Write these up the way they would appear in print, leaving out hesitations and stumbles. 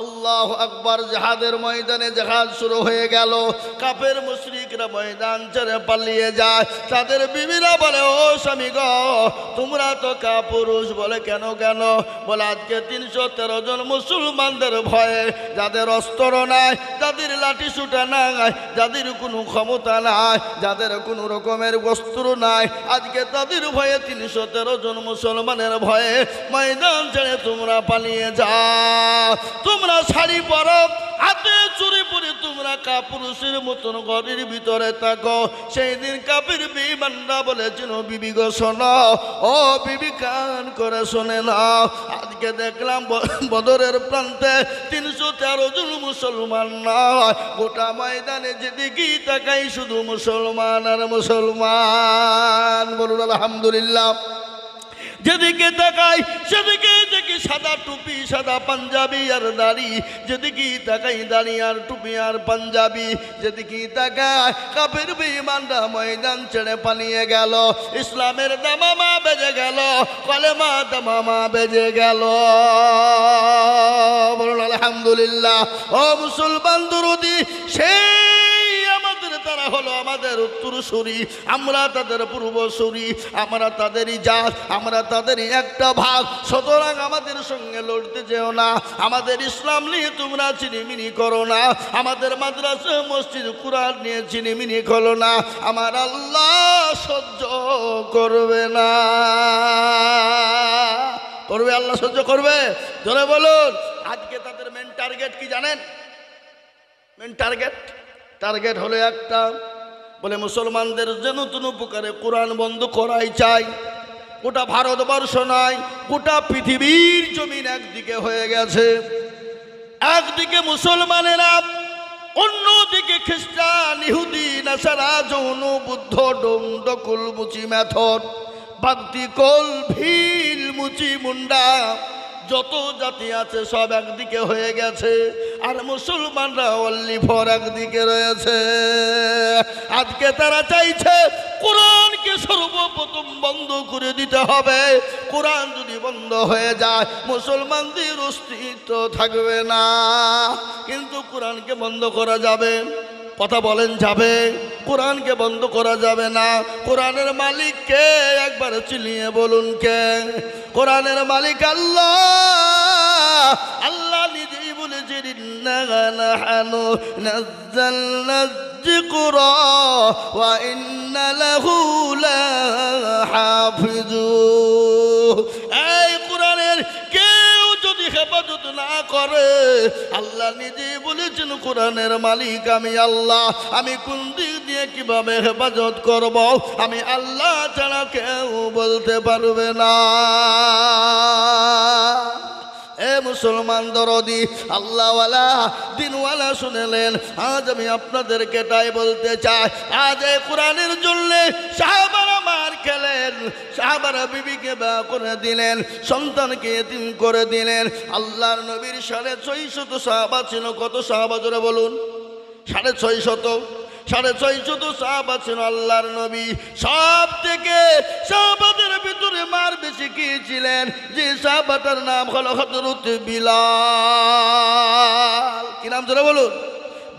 আল্লাহু আকবার। জিহাদের ময়দানে জিহাদ শুরু হয়ে গেল। কাফের মুশরিকরা ময়দান ছেড়ে পালিয়ে যায়। তাদের বিবিরা বলে, ও স্বামী গো, তোমরা তো কাপুরুষ। বলে কেন কেন? বলে আজকে 313 জন মুসলমানদের ভয়ে, যাদের অস্ত্র নাই, যাদের লাঠি সুটা নাই, যাদের কোনো ক্ষমতা নাই, যাদের কোনো রকমের অস্ত্র নাই, আজকে তাদের ভয়ে 313 জন মুসলমানের ভয়ে ময়দান ছেড়ে তোমরা পালিয়ে যাও। তোমরা শাড়ি পরো, হাতে চুরি পরে তোমরা কাপুরুষের মতন ঘরের ভিতরে থাকো। সেই দিন কাফির বেঈমানরা বলেছিল, বিবি গো শোনো, ও বিবি কান করে শোনে নাও। আজকে দেখলাম বদরের প্রান্তে 313 জন মুসলমান নয়, গোটা ময়দানে যেদিকে তাকাই শুধু মুসলমান আর মুসলমান। বলুন আলহামদুলিল্লাহ। যেদিকে তাকাই সেদিকে দেখি সাদা টুপি, সাদা পাঞ্জাবি আর দাড়ি। যেদিকে তাকাই দাড়ি আর টুপি আর পাঞ্জাবি। যেদিকে তাকাই কাফের বেঈমানরা ময়দান ছেড়ে পালিয়ে গেল। ইসলামের দামামা বেজে গেল, কলেমা দামামা বেজে গেল। বলুন আলহামদুলিল্লাহ। ও মুসলমান দরদি, তারা হলো আমাদের উত্তরসূরি, আমরা তাদের পূর্বসূরি, আমরা তাদেরই জাত, আমরা তাদেরই একটা ভাগ। সুতরাং আমাদের সঙ্গে লড়তে যেও না, আমাদের ইসলাম নিয়ে তোমরা চিনিমিনি করো না, আমাদের মাদ্রাসা মসজিদ কুরআন নিয়ে চিনিমিনি করো না। আমার আল্লাহ সহ্য করবে না। করবে? আল্লাহ সহ্য করবে? জোরে বলুন। আজকে তাদের মেন টার্গেট কি জানেন? মেন টার্গেট হলো একটা, বলে মুসলমানদের যে নতুন উপকারে কোরআন বন্ধ করাই চাই। গোটা ভারতবর্ষ নয়, গোটা পৃথিবীর জমিন একদিকে হয়ে গেছে। একদিকে মুসলমানেরা, অন্যদিকে খ্রিস্টান, ইহুদি, নাসারা, জৈন, বুদ্ধ, ডোম, ডকুল, মুচি, মেথর, বাগদি, কোল, ভিল, মুচি, মুন্ডা, যত জাতি আছে সব একদিকে হয়ে গেছে। আর মুসলমানরা অনলি ফর একদিকে রয়েছে। আজকে তারা চাইছে কোরআনকে সর্বপ্রথম বন্ধ করে দিতে হবে। কোরআন যদি বন্ধ হয়ে যায় মুসলমানদের অস্তিত্ব থাকবে না। কিন্তু কোরআনকে বন্ধ করা যাবে? কথা বলেন, যাবে? কোরআনকে বন্ধ করা যাবে না। কোরআনের মালিক কে? একবার চিলিয়ে বলুন কে? কোরআনের মালিক আল্লাহ। আল্লাহ নিজেই বলেছেন, ইন্না নাহনু নাযালনা যিকরা ওয়া ইন্না লাহু লাহাফিজুন। এই কোরআনের কেউ যদি হেফাজত না করে, আল্লাহ নিজেই বলেছেন কোরআনের মালিক আমি আল্লাহ। আমি কোন দিক দিয়ে কিভাবে হেফাজত করব, আমি আল্লাহ ছাড়া কেউ বলতে পারবে না। এ মুসলমান দরদি, আল্লাহওয়ালা, দিনওয়ালা শুনেলেন, আজ আমি আপনাদেরকে এটাই বলতে চাই। আজ এই কোরআনের জন্য সাহাবারা মার খেলেন, সাহাবারা বিবিকে বিয়ে করে দিলেন, সন্তানকে এতিম করে দিলেন। আল্লাহর নবীর 650 সাহাবা ছিল। কত সাহাবা জোরে বলুন? 650 সাহাবা ছিল আল্লাহর নবী। সব থেকে সাহাবাদের ভিতরে মার বেশি খেয়েছিলেন যে সাহাবাটার নাম হলো হযরত বিলাল। কি নাম জোরে বলুন?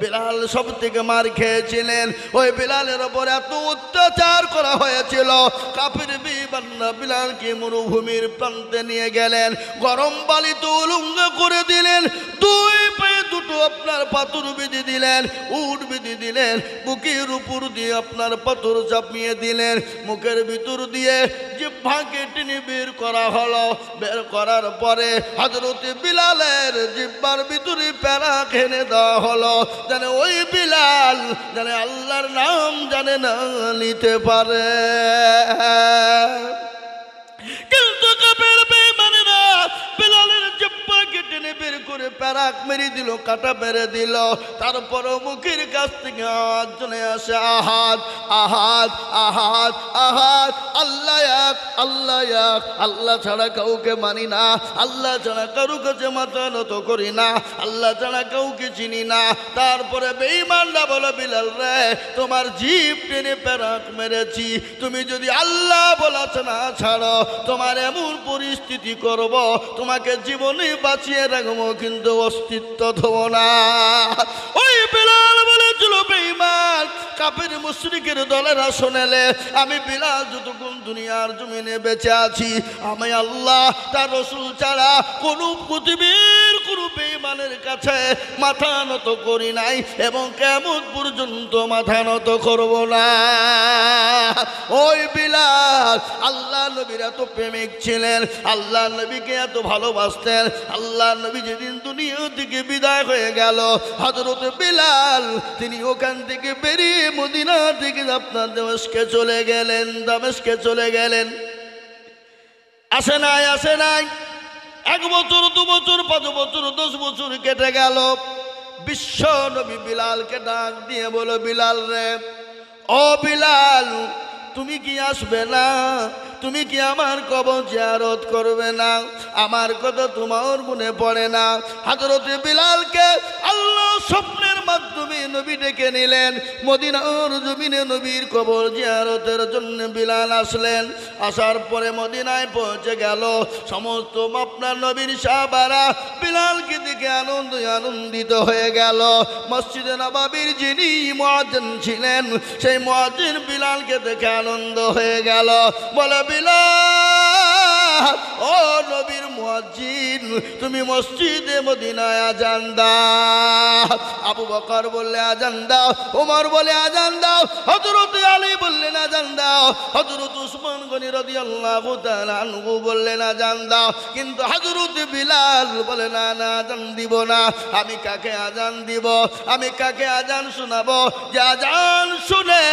বিলাল সব থেকে মার খেয়েছিলেন। ওই বিলালের ওপর এত অত্যাচার করা হয়েছিল, কাফির বেঈমানরা বিলালকে মরুভূমির প্রান্তে নিয়ে গেলেন, গরম বালিতে উলঙ্গ করে দিলেন, দুই পায়ে দুটো আপনার পাথর বেঁধে দিলেন, উট বেঁধে দিলেন, বুকের উপর দিয়ে আপনার পাথর চাপিয়ে দিলেন, মুখের ভিতর দিয়ে জিহ্বাকে টেনে বের করা হলো। বের করার পরে হযরত বিলালের জিহ্বার ভিতরে প্যারা খেনে দেওয়া হলো, জানে ওই বিলাল জানে আল্লাহর নাম জানে না নিতে পারে। কিন্তু কাফের বেঈমানেরা বিলালের জিহ্বাকে টেনে বের করে প্যারাক মেরে দিল, কাটা মেরে দিল। তারপরও মুখের কাছ থেকে আওয়াজ চলে আসে, আহাদ আহাদ আহাদ আহাদ, আল্লাহ এক, আল্লাহ এক, আল্লাহ ছাড়া কাউকে মানি না, আল্লাহ ছাড়া কারো কাছে মাথা নত করি না, আল্লাহ ছাড়া কাউকে চিনি না। তারপরে বেঈমানরা বলে, বিলাল রে, তোমার জিভ টেনে প্যারাক মেরেছি, তুমি যদি আল্লাহ বলাছে না ছাড়ো, তোমার এমন পরিস্থিতি করব, তোমাকে জীবনে বাঁচিয়ে রাখবো, কিন্তু অস্তিত্ব দেব না। ওই বিলাল বলেছিল, বেঈমান কাফের মুশরিকের দলেরা শোনেলে, আমি বিলাল যতক্ষণ দুনিয়ার জমিনে বেঁচে আছি, আমি আল্লাহ তার রাসূল ছাড়া কোনো পৃথিবীর কোনো বেঈমানের কাছে মাথা নত করি নাই, এবং কিয়ামত পর্যন্ত মাথা নত করব না। ওই বিলাল আল্লাহ নবীর এত প্রেমিক ছিলেন, আল্লাহ নবীকে এত ভালোবাসতেন। আল্লাহ নবী যেদিন দুনিয়া থেকে বিদায় হয়ে গেল, হযরত বিলাল তিনি ওখান থেকে বেরিয়ে মদিনা থেকে আপনার দামেস্কে চলে গেলেন, দামেস্কে চলে গেলেন। আসে নাই 1 বছর 2 বছর 5 বছর 10 বছর কেটে গেল। বিশ্ব নবী বিলালকে ডাক দিয়ে বলো, বিলাল রে, ও বিলাল, তুমি কি আসবে না? তুমি কি আমার কবর জিয়ারত করবে না? আমার কথা তোমার মনে পড়ে না? হযরতে বিলালকে আল্লাহ স্বপ্নের মাধ্যমে নবী ডেকে নিলেন। মদিনার জমিনে নবীর কবর জিয়ারতের জন্য বিলাল আসলেন। আসার পরে মদিনায় পৌঁছে গেল। সমস্ত আপনার নবীর সাহাবারা বিলালকে দেখে আনন্দিত হয়ে গেল। মসজিদে নববীর যিনি মুয়াজ্জিন ছিলেন, সেই মুয়াজ্জিন বিলালকে দেখে আনন্দ হয়ে গেল। বলে, বিলাল, ও নবীর মুয়াজ্জিন, তুমি মসজিদে মদিনায় আজান দাও। আবু বকর বললে আজান দাও, ওমর বলে আজান দাও, হযরত আলী বললেন আজান দাও, হযরত উসমান গনি রাদিয়াল্লাহু তাআলা আনহু বললেন আজান দাও। কিন্তু হযরত বিলাল বলে, না না, আজান দিব না। আমি কাকে আজান দিব? আমি কাকে আজান শোনাবো? যে আজান শুনে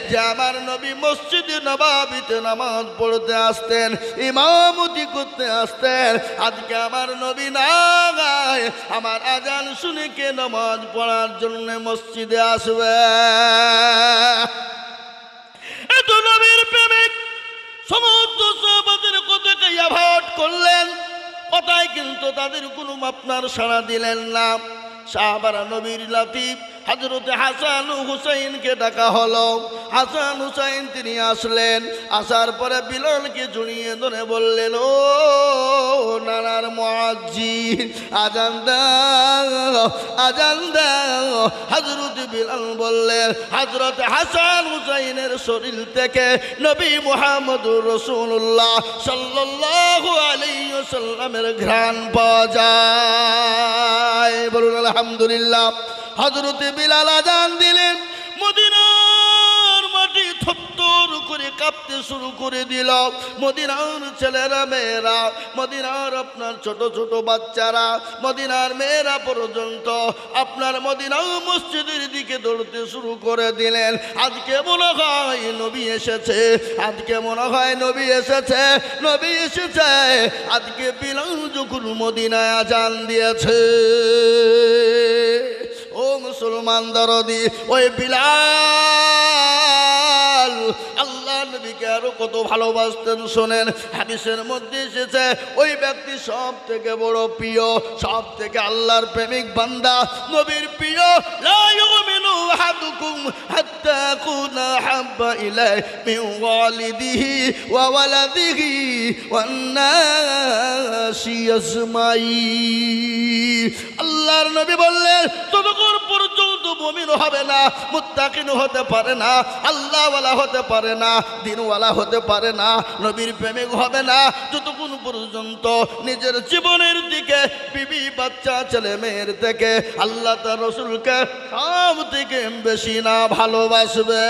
যে আমার নবী মসজিদে নববীতে নামাজ পড়তে আসতেন, ইমামতি করতে আসতেন, আজকে আমার নবী নাই, আমার আজান শুনে কে নামাজ পড়ার জন্য মসজিদে আসবে? এত নবীর প্রেমিক সমস্ত সাহাবাদের কথাকে অ্যাভয়েড করলেন, কথায় কিন্তু তাদের কোনো আপনার সাড়া দিলেন না। সাহাবারা নবীর লাতিফ হযরতে হাসান ও হুসাইনকে ডাকা হলো। হাসান হুসাইন তিনি আসলেন। আসার পরে বিলালকে জড়িয়ে ধরে বললেন, ও নানার মুয়াজ্জিন, আজান দাও, আজান দাও। হযরত বিলাল বললেন, হযরত হাসান হুসাইনের শরীর থেকে নবী মুহাম্মদুর রাসূলুল্লাহ সাল্লাল্লাহু আলাইহি ওয়াসাল্লামের ঘ্রাণ পাওয়া যায়। বলুন আলহামদুলিল্লাহ। হযরতে বিলাল আজান দিলেন। মদিনার মাটি থরথর করে কাঁপতে শুরু করে দিল। মদিনার ছেলেরা মেয়েরা, মদিনার আপনার ছোট ছোট বাচ্চারা, মদিনার মেয়েরা পর্যন্ত আপনার মদিনার মসজিদের দিকে দৌড়তে শুরু করে দিলেন। আজকে মনে হয় নবী এসেছে, আজকে মনে হয় নবী এসেছে, নবী এসেছে। আজকে বিলাল যখন মদিনায় আজান দিয়েছে, ও মুসলমান দরদি, ওই বিলাল আল্লাহ নবীকে আরো কত ভালোবাসতেন শোনেন। হাদিসের মধ্যে এসেছে, ওই ব্যক্তি সব থেকে বড় প্রিয়, সব থেকে আল্লাহর প্রেমিক বান্দা, নবীর প্রিয়। লা ইউমিনু আহাদুকুম হাত্তা আকুনা হাব্বা ইলাইহি মিন ওয়ালিদিহি ওয়া ওয়ালাদিহি ওয়ান নাসি আজমাইন। আল্লাহর নবী বললেন, ততক্ষণ পর্যন্ত মুমিন হবে না, মুত্তাকিন হতে পারে না, আল্লাহওয়ালা হতে পারে না, দিনওয়ালা হতে পারে না, নবীর প্রেমিক হবে না, যতক্ষণ পর্যন্ত নিজের জীবনের দিকে, বিবি বাচ্চা ছেলে মেয়ের থেকে আল্লাহ তার রাসূলকে সব থেকে বেশি না ভালোবাসবে।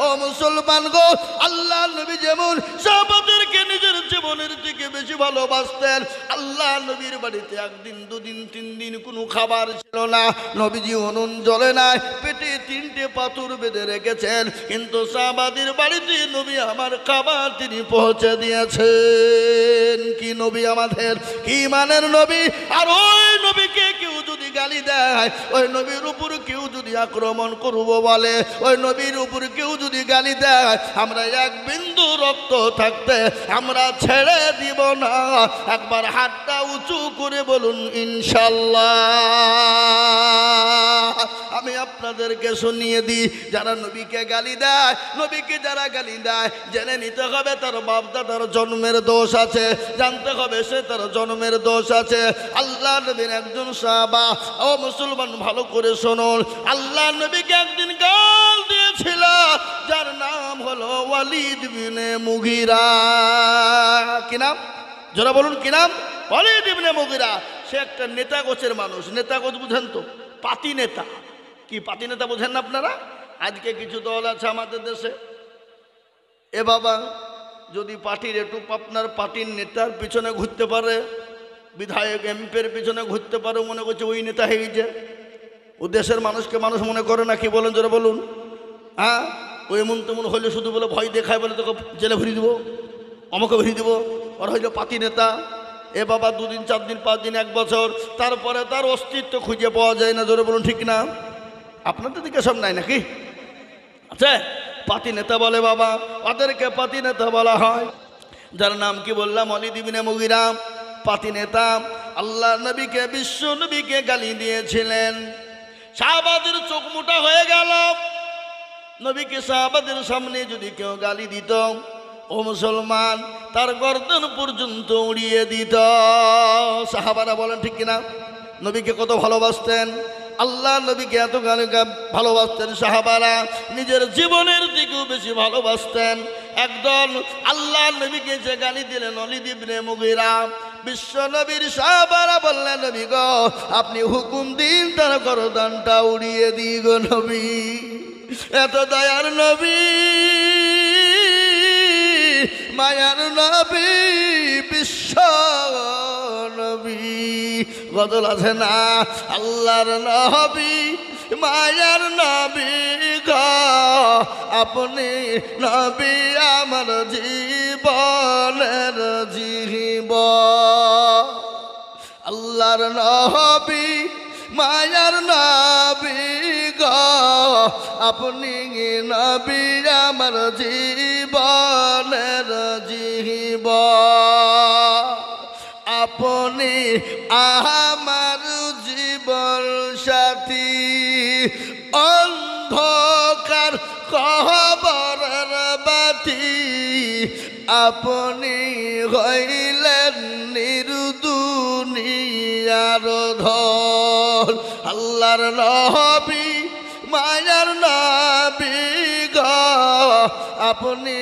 ও মুসলমান গো, আল্লাহ নবী যেমন সাহাবাদেরকে নিজের জীবনের দিকে বেশি ভালোবাসতেন, আল্লাহ নবীর বাড়িতে 1 দিন 2 দিন 3 দিন কোনো খাবার ছিল না, নবীজি উনুন জ্বলে নাই, পেটে 3টে পাথর বেঁধে রেখেছেন, কিন্তু সাহাবাদের বাড়িতে নবী আমার খাবার তিনি পৌঁছে দিয়েছেন। কি নবী আমাদের, কি মানের নবী! আর ওই নবীকে কেউ যদি গালি দেয়, ওই নবীর উপর কেউ যদি আক্রমণ করব বলে, ওই নবীর উপর কেউ যদি গালি দেয়, আমরা এক বিন্দু রক্ত থাকতে আমরা ছেড়ে দিব না। একবার হাতটা উঁচু করে বলুন ইনশাল্লাহ। আমি আপনাদেরকে শুনিয়ে দিই, যারা নবীকে গালি দেয়, নবীকে যারা গালি দেয়, জেনে নিতে হবে তার বাপ দাদার জন্মের দোষ আছে, জানতে হবে সে তার জন্মের দোষ আছে। আল্লাহ নবীর একজন সাহাবা, ও মুসলমান ভালো করে শুনুন, আল্লাহ নবীকে একদিন গাল দিয়েছিল যার নাম হলো ওয়ালিদ বিনে মুগিরা। কি নাম? যারা বলুন কি নাম? ওয়ালিদ ইবনে মুগিরা। সে একটা নেতা গোছের মানুষ। নেতা গোছ বুঝেন তো? পাতি নেতা। কি পাতি নেতা বোঝেন না আপনারা? আজকে কিছু দল আছে আমাদের দেশে, এ বাবা যদি পার্টির একটু আপনার পার্টির নেতার পিছনে ঘুরতে পারে, বিধায়ক এমপির পিছনে ঘুরতে পারে, মনে করছে ওই নেতা হয়ে গেছে। ও দেশের মানুষকে মানুষ মনে করে না। কি বলেন যারা বলুন? হ্যাঁ, ওই এমন তেমন হইলে শুধু বলে ভয় দেখায়, বলে তোকে জেলে ভরিয়ে দেবো, আমাকে ভরিয়ে দেবো, ওর হইল পাতি নেতা। এ বাবা 2 দিন 4 দিন 5 দিন 1 বছর, তারপরে তার অস্তিত্ব খুঁজে পাওয়া যায় না। জোরে বলুন ঠিক না? আপনাদের দিকে সব নাই নাকি? আচ্ছা, পাতি নেতা বলে বাবা, ওদেরকে পাতি নেতা বলা হয়। যার নাম কি বললাম? ওয়ালিদ ইবনে মুগিরা, পাতি নেতা। আল্লাহ নবীকে, বিশ্ব নবীকে গালি দিয়েছিলেন। সাহাবাদের চোখ মোটা হয়ে গেল। নবীকে সাহাবাদের সামনে যদি কেউ গালি দিত, ও মুসলমান, তার গর্দন পর্যন্ত উড়িয়ে দিত। সাহাবারা বলেন ঠিক কিনা? নবীকে কত ভালোবাসতেন, আল্লাহ নবীকে এত গালি ভালোবাসতেন। সাহাবারা নিজের জীবনের দিকেও বেশি ভালোবাসতেন। একদল আল্লাহ নবীকে যে গালি দিলেন ওয়ালিদ ইবনে মুগিরা, বিশ্ব নবীর সাহাবারা বললেন, নবী গো আপনি হুকুম দিন তার গর্দনটা উড়িয়ে দিই গো নবী। এত দয়ার নবী, মায়ার নবী, বিশ্ব নবী, গজল আছে না? আল্লাহর নবী, মায়ার নবী গো আপনি নবী আমার জীবনের জীবন। আল্লাহর নবী, মায়ার নবী গো আপনি নবী আমার জীবনের জীবন। আপনি আমার জীবন সাথী, অন্ধকার কবরের বাতি, আপনি হইলেন নির্দুনিয়ার ধন। আল্লাহর নবী, মায়ার নবী গো আপনি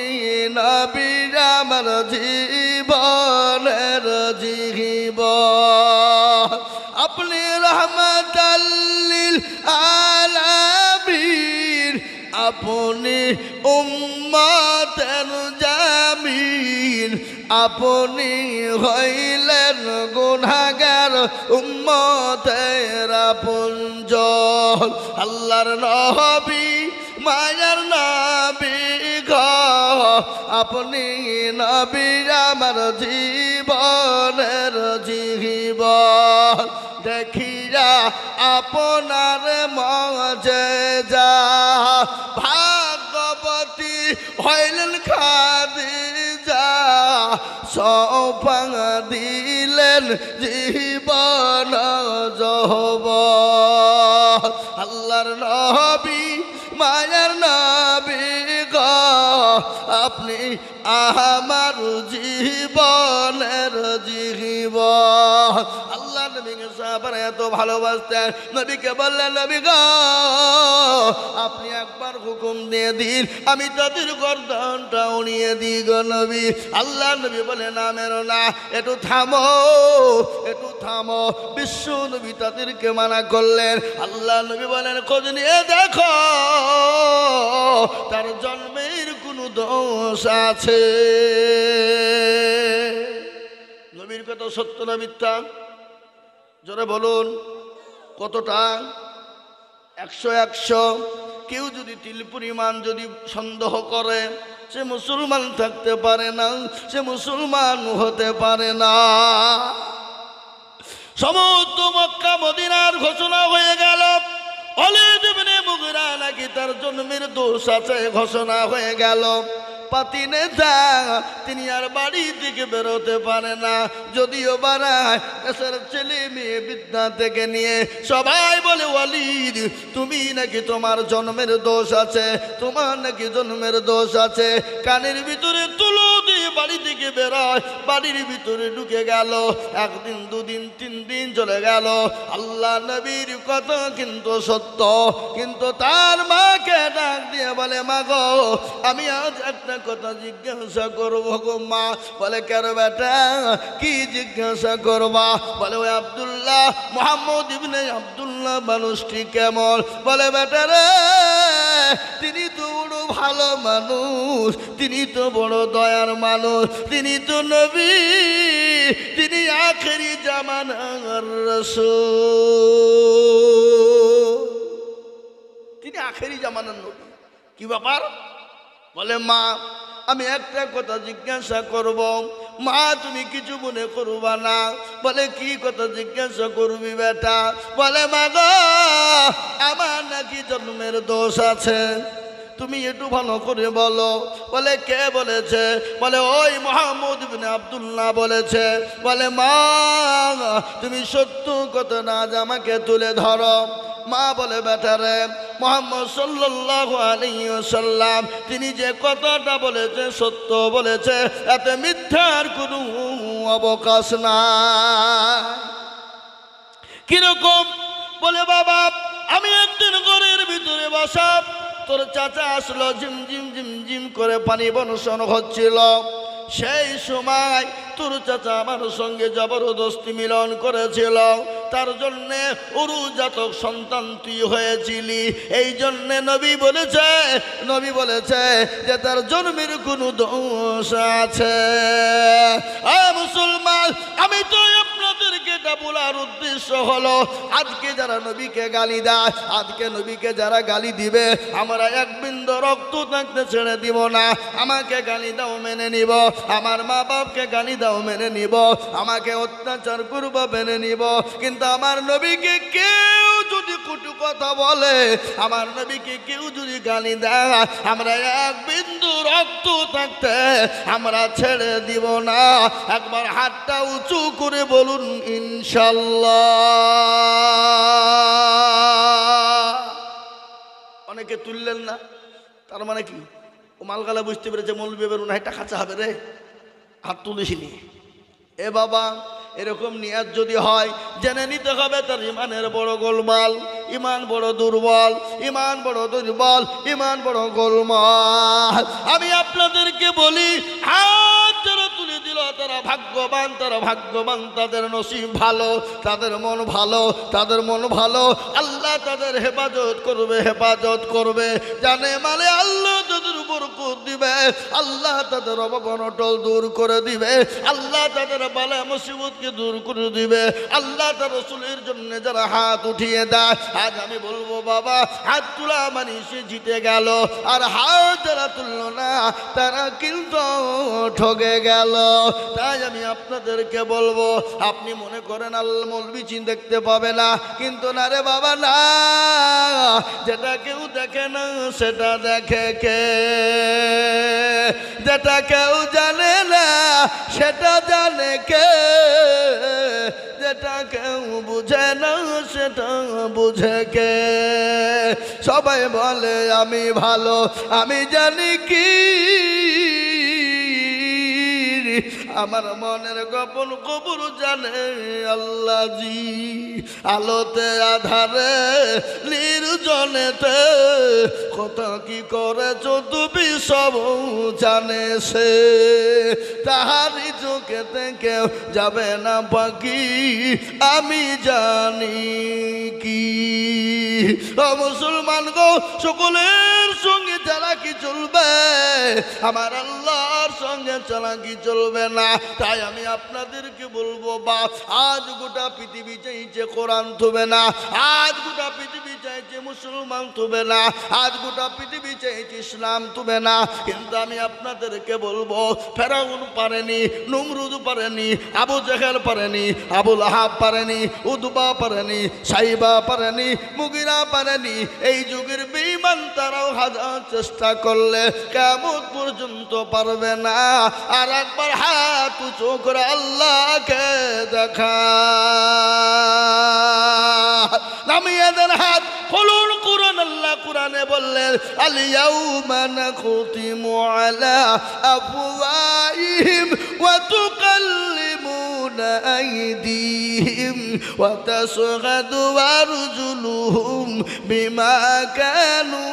নবী আমার জীবনের জীবন। আপনি রহমাতাল লিল আলামিন, আপনি উম্মতের জামিন, আপনি হইলেন গুনাহগার উম্মতের আপনজন। আল্লাহর নবী, মায়ার নবী গো আপনি নবী আমার জীবনের জীবন। দেখিয়া আপনার মজেজা, ভাগবতী হইলেন খাদিজা, সৌপা দিলেন জীবন যৌবন। আল্লাহর নবী, মায়ার নবী গো আপনি আমার জীবনের জীবন। আল্লাহ নবীকে সাহাবারা এত ভালোবাসতেন, নবীকে বললেন, নবী গো আপনি একবার হুকুম দিয়ে দিন, আমি তাদের গর্দনটা উড়িয়ে দিই গো নবী। আল্লাহ নবী বলে, না মেরো না, একটু থামো, একটু থামো। বিশ্ব নবী তাদেরকে মানা করলেন। আল্লাহ নবী বলেন, খোঁজ নিয়ে দেখো তার জন্মের কোনো দোষ আছে। নবীর কথা সত্য না মিথ্যা? জোরে বলুন কতটা? 100 কেউ যদি তিল পরিমাণ যদি সন্দেহ করে, সে মুসলমান থাকতে পারে না, সে মুসলমান হতে পারে না। সমস্ত মক্কা মদিনার ঘোষণা হয়ে গেল। ওয়ালিদ ইবনে মুগিরা নাকি তার জন্মের দোষ আছে ঘোষণা হয়ে গেল। পাতি নেতা তিনি আর বাড়ি থেকে বেরোতে পারে না, যদিও বাড়ায় দেশের ছেলে মেয়ে বিদ্যা থেকে নিয়ে সবাই বলে ওয়ালিদ তুমি নাকি তোমার জন্মের দোষ আছে, তোমার নাকি জন্মের দোষ আছে। কানের ভিতরে তুলো দিয়ে বাড়ি থেকে বেরোয়, বাড়ির ভিতরে ঢুকে গেল। একদিন দুদিন তিন দিন চলে গেল। আল্লাহ নবীর কথা কিন্তু সত্য, কিন্তু তার মাকে ডাক দিয়ে বলে মা গো আমি আজ একটা কথা জিজ্ঞাসা করবো গো মা। বলে কেন বেটা কি জিজ্ঞাসা করবা? বলে ওই আব্দুল্লাহ মুহাম্মদ ইবনে আব্দুল্লাহ মানুষটি কেমন? বলে বেটা রে তিনি তো বড় ভালো মানুষ, তিনি তো বড় দয়ার মানুষ, তিনি তো নবী, তিনি আখেরি জামানার রাসূল, তিনি আখেরি জামানার নবী। কি ব্যাপার? বলে মা আমি একটা কথা জিজ্ঞাসা করব। মা তুমি কিছু মনে করবা না। বলে কি কথা জিজ্ঞাসা করবি বেটা? বলে মা গো আমার নাকি জন্মের দোষ আছে, তুমি একটু ভালো করে বলো। বলে কে বলেছে? বলে ওই মুহাম্মদ ইবনে আব্দুল্লাহ বলেছে। বলে মা তুমি সত্য কথা না আমাকে তুলে ধরো। মা বলে বেটা রে মুহাম্মদ সাল্লাল্লাহু আলাইহি ওয়াসাল্লাম তিনি যে কথাটা বলেছে সত্য বলেছে, এতে মিথ্যার কোনো অবকাশ নাই। কিরকম? বলে বাবা আমি একদিন ঘরের ভিতরে বসা, তোর চাচা আসলো, ঝিম ঝিম ঝিম ঝিম করে পানি বর্ষণ হচ্ছিল। সেই সময় তোর চাচা আমার সঙ্গে জবরদস্তি মিলন করেছিল, তার জন্যে উরুজাতক সন্তান তুই হয়েছিলি। এই জন্যে নবী বলেছে যে তার জন্মের কোনো দোষ আছে। মুসলমান আমি তো আপনাদেরকে এটা বলার উদ্দেশ্য হলো আজকে যারা নবীকে গালি দেয়, আজকে নবীকে যারা গালি দিবে আমরা এক বিন্দু রক্ত থাকতে ছেড়ে দিব না। আমাকে গালি দাও মেনে নিব, আমার মা বাপকে গালি দাও মেনে নিব, আমাকে অত্যাচার করব মেনে নিব, কিন্তু আমার নবীকে কেউ যদি কটু কথা বলে, আমার নবীকে কেউ যদি গালি দেয়, আমরা এক বিন্দু রক্ত থাকতে আমরা ছেড়ে দিব না। একবার হাতটা উঁচু করে বলুন ইনশাল্লাহ। অনেকে তুললেন না, তার মানে কি? ও মালগালা বুঝতে পেরেছে মৌলবি বেরুন টাকা চাবে রে, হাত তুলিসনি। এ বাবা এরকম নিয়াত যদি হয় জেনে নিতে হবে তার ইমানের বড় গোলমাল, ইমান বড় দুর্বল, ইমান বড় দুর্বল, ইমান বড় গোলমাল। আমি আপনাদেরকে বলি হাত যারা তুলে দিল তারা ভাগ্যবান, তারা ভাগ্যবান, তাদের নসিব ভালো, তাদের মন ভালো, তাদের মন ভালো। আল্লাহ তাদের হেফাজত করবে, হেফাজত করবে। জানে মানে আল্লাহ তাদের উপর দিবে, আল্লাহ তাদের অভাব অনটল দূর করে দিবে, আল্লাহ তাদের বালা মুসিবতকে দূর করে দিবে। আল্লাহ তার রাসূলের জন্য যারা হাত উঠিয়ে দেয়, আজ আমি বলবো বাবা হাত তোলা মানে সে জিতে গেল, আর হাত যারা তুললো না তারা কিন্তু ঠকে গেল। তাই আমি আপনাদেরকে বলবো আপনি মনে করেন আল্লাহ মৌলবি চিন দেখতে পাবে না, কিন্তু না রে বাবা না, যেটা কেউ দেখে না সেটা দেখে কে? যেটা কেউ জানে না সেটা জানে কে? যেটা কেউ বুঝে না সেটা বুঝে কে? সবাই বলে আমি ভালো, আমি জানি কি আমার মনের গোপন খবর জানে আল্লাহ জি। আলোতে আধারে নির্জনেতে কত কি করেছ তুমি সব জানে সে, তাহারি চোখেতে কেউ যাবে না বাকি আমি জানি কি। ও মুসলমান গো সকলের সঙ্গে চালাকি চলবে, আমার আল্লাহর সঙ্গে চালাকি চলবে না। তাই আমি আপনাদেরকে বলবো বাপ আজ গোটা পৃথিবী চাইছে কোরআন থবে না, আজ গোটা পৃথিবী চাইছে মুসলমান তুবে না, আজ গোটা পৃথিবী চাইছে ইসলাম তুবে না। কিন্তু আমি আপনাদেরকে বলবো, ফেরাউন পারেনি, নমরুদ পারেনি, আবু জেহেল পারেনি, আবু লাহাব পারেনি, উদবা পারেনি, সাইবা পারেনি, মুগিরা পারেনি। এই যুগের বেঈমান তারাও হাজার চেষ্টা করলে কিয়ামত পর্যন্ত পারবে না। আর একবার হাত উঁচু করে আল্লাহকে দেখা, নামিয়ে দেন হাত, খুলুন কুরআন। আল্লাহ কুরআনে বললেন, আল ইয়াউমা নাখতিমু আলা আফওয়াহিহিম ওয়া তুকাল্লিমুনা আইদিহিম ওয়া তাশহাদু আরজুলুহুম বিমা কানু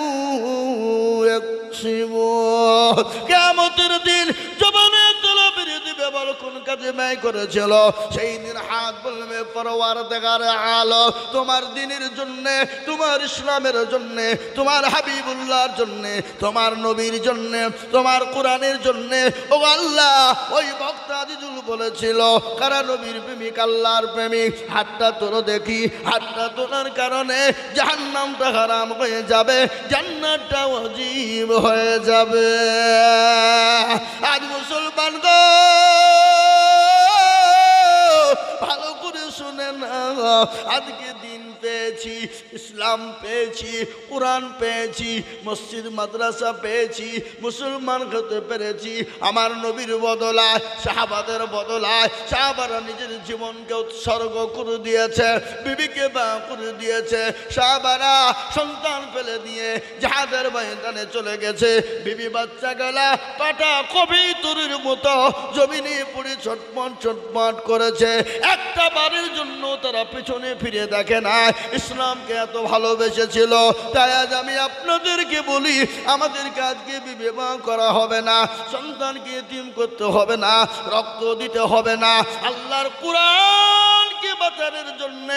ইয়াকসিবুন। কিয়ামতের দিন জবানের তলবে দিবে বল কোন কাজে ব্যয় করেছিল, সেই দিন হাত বলবে পরওয়ারদিগার আলম, তোমার দ্বীনের জন্য, তোমার ইসলামের জন্য, তোমার হাবিবুল্লাহর জন্য, তোমার নবীর জন্য, তোমার কোরআনের জন্য। ও আল্লাহ, ওই বক্তা আজিজুল বলেছিল, কারা নবীর প্রেমিক, আল্লাহর প্রেমিক, হাতটা তোলো দেখি। হাতটা তোলার কারণে জাহান্নামটা হারাম হয়ে যাবে, জান্নাতটা ওয়াজিব হয়ে যাবে। আজ মুসলমান গো, ভালো করে শুনে না, আজকে দিন পেয়েছি, ইসলাম পেয়েছি, কোরআন পেয়েছি, মসজিদ মাদ্রাসা পেয়েছি, মুসলমান হতে পেরেছি। আমার নবীর বদলায়, সাহাবাদের বদলায়, সাহাবারা নিজের জীবনকে উৎসর্গ করে দিয়েছে, বিবিকে বা করে দিয়েছে। সাহাবারা সন্তান ফেলে দিয়ে জাহাদের ময়দানে চলে গেছে, বিবি বাচ্চা গেলা পাটা কবিতুরের মতো জমিনে পড়ে ছটপট ছটপট করেছে। একটা বারের জন্য তারা পিছনে ফিরে দেখে না, ইসলামকে এত ভালোবেসেছিল। তাই আজ আমি আপনাদেরকে বলি, আমাদেরকে আজকে বিবাহ করা হবে না, সন্তানকে এতিম করতে হবে না, রক্ত দিতে হবে না। আল্লাহর কোরআনকে বাঁচানোর জন্য